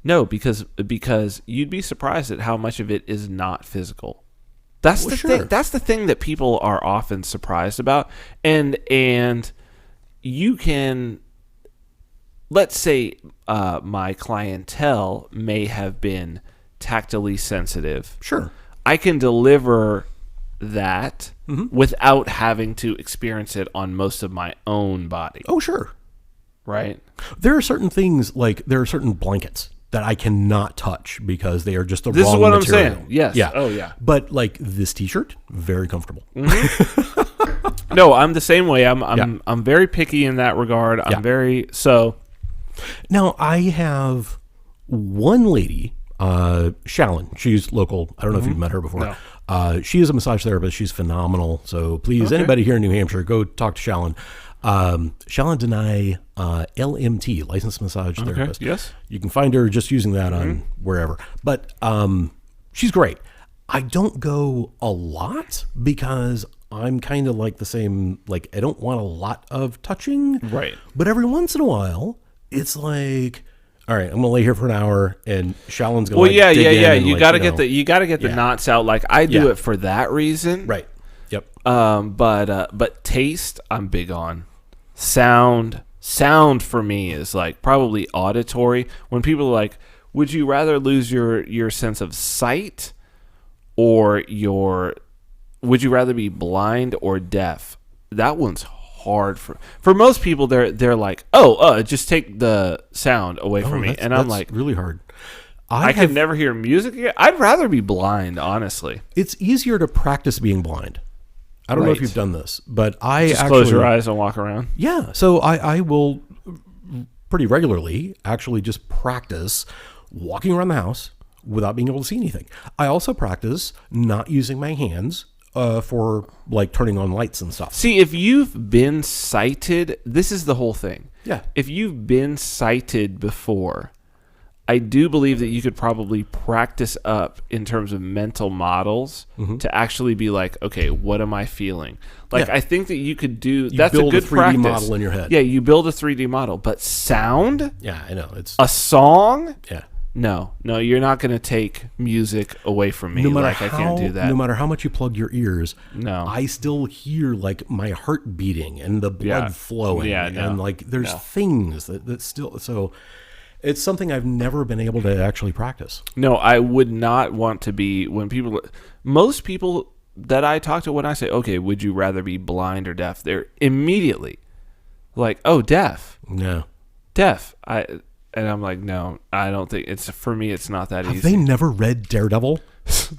No, because you'd be surprised at how much of it is not physical. That's the thing. That's the thing that people are often surprised about, and you can. Let's say my clientele may have been tactily sensitive. Sure. I can deliver that without having to experience it on most of my own body. Oh, sure. Right? There are certain things, like there are certain blankets that I cannot touch because they are just the This wrong is what material. I'm saying. Yes. Yeah. Oh, yeah. But like this T-shirt, very comfortable. No, I'm the same way. I'm very picky in that regard. I'm Yeah. very so. Now, I have one lady, Shallon. She's local. I don't know if you've met her before. No. She is a massage therapist. She's phenomenal. So please, anybody here in New Hampshire, go talk to Shallon. Shallon Denai, LMT, licensed massage therapist. Yes. You can find her just using that on wherever. But she's great. I don't go a lot because I'm kind of like the same, like I don't want a lot of touching. Right. But every once in a while, it's like, all right, I'm gonna lay here for an hour, and Shallon's gonna. Well, dig yeah. in and, You got to get the Yeah. knots out. Like I do it for that reason. right. Yep. But taste, I'm big on. Sound for me is like probably auditory. When people are like, would you rather lose your sense of sight, or would you rather be blind or deaf? That one's hard for most people. They're like, just take the sound away from me, and I'm like, really hard. I can never hear music again. I'd rather be blind, honestly. It's easier to practice being blind. I don't know if Right. you've done this, but I Just actually close your eyes and walk around. Yeah, so I will pretty regularly actually just practice walking around the house without being able to see anything. I also practice not using my hands for like turning on lights and stuff. See, if you've been sighted, this is the whole thing. Yeah. If you've been sighted before, I do believe that you could probably practice up in terms of mental models to actually be like, okay, what am I feeling? Like, Yeah. I think that you could do, You that's a build good 3D practice. model in your head. Yeah, you build a 3D model, but sound, Yeah, I know. It's a song, yeah. no, you're not going to take music away from me. No matter Like, I can't do that. No matter how much you plug your ears, No. I still hear like my heart beating and the blood Yeah. flowing. Yeah, no. And like there's things that still, so it's something I've never been able to actually practice. No, I would not want to be most people that I talk to, when I say, okay, would you rather be blind or deaf? They're immediately like, oh, deaf. No. And I'm like, no, I don't think for me, it's not that Have easy. they never read Daredevil?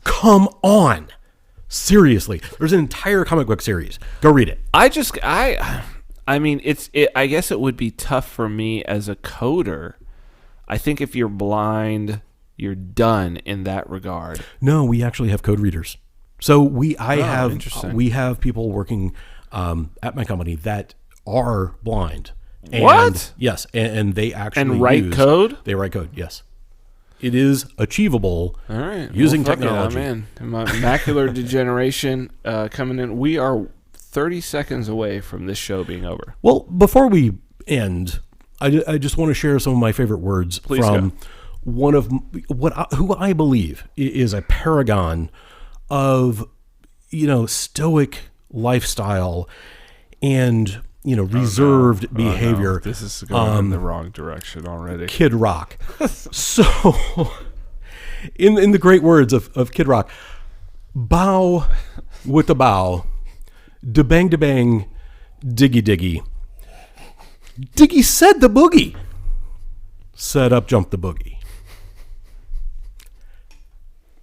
Come on. Seriously. There's an entire comic book series. Go read it. I mean, I guess it would be tough for me as a coder. I think if you're blind, you're done in that regard. No, we actually have code readers. So we have people working at my company that are blind. And, What? Yes, and they actually write code? They write code. Yes, it is achievable. All right, using fuck it, technology. I'm in. My macular degeneration coming in. We are 30 seconds away from this show being over. Well, before we end, I just want to share some of my favorite words Please from go. one of who I believe is a paragon of stoic lifestyle and reserved behavior. This is going in the wrong direction already. Kid Rock. So, in the great words of Kid Rock, bow with the bow, da bang, diggy diggy. Diggy said the boogie. Set up, jump the boogie.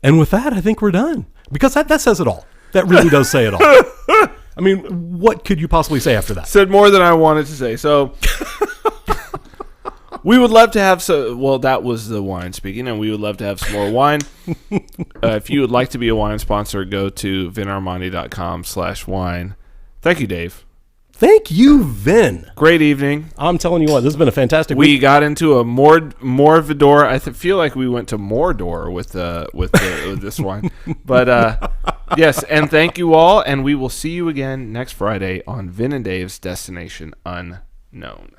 And with that, I think we're done. Because that says it all. That really does say it all. I mean, what could you possibly say after that? Said more than I wanted to say. So We would love to have some. Well, that was the wine speaking, and we would love to have some more wine. If you would like to be a wine sponsor, go to vinarmani.com/wine. Thank you, Dave. Thank you, Vin. Great evening. I'm telling you what, this has been a fantastic We week. got into a Mordor. I feel like we went to Mordor with this wine. But yes, and thank you all, and we will see you again next Friday on Vin and Dave's Destination Unknown.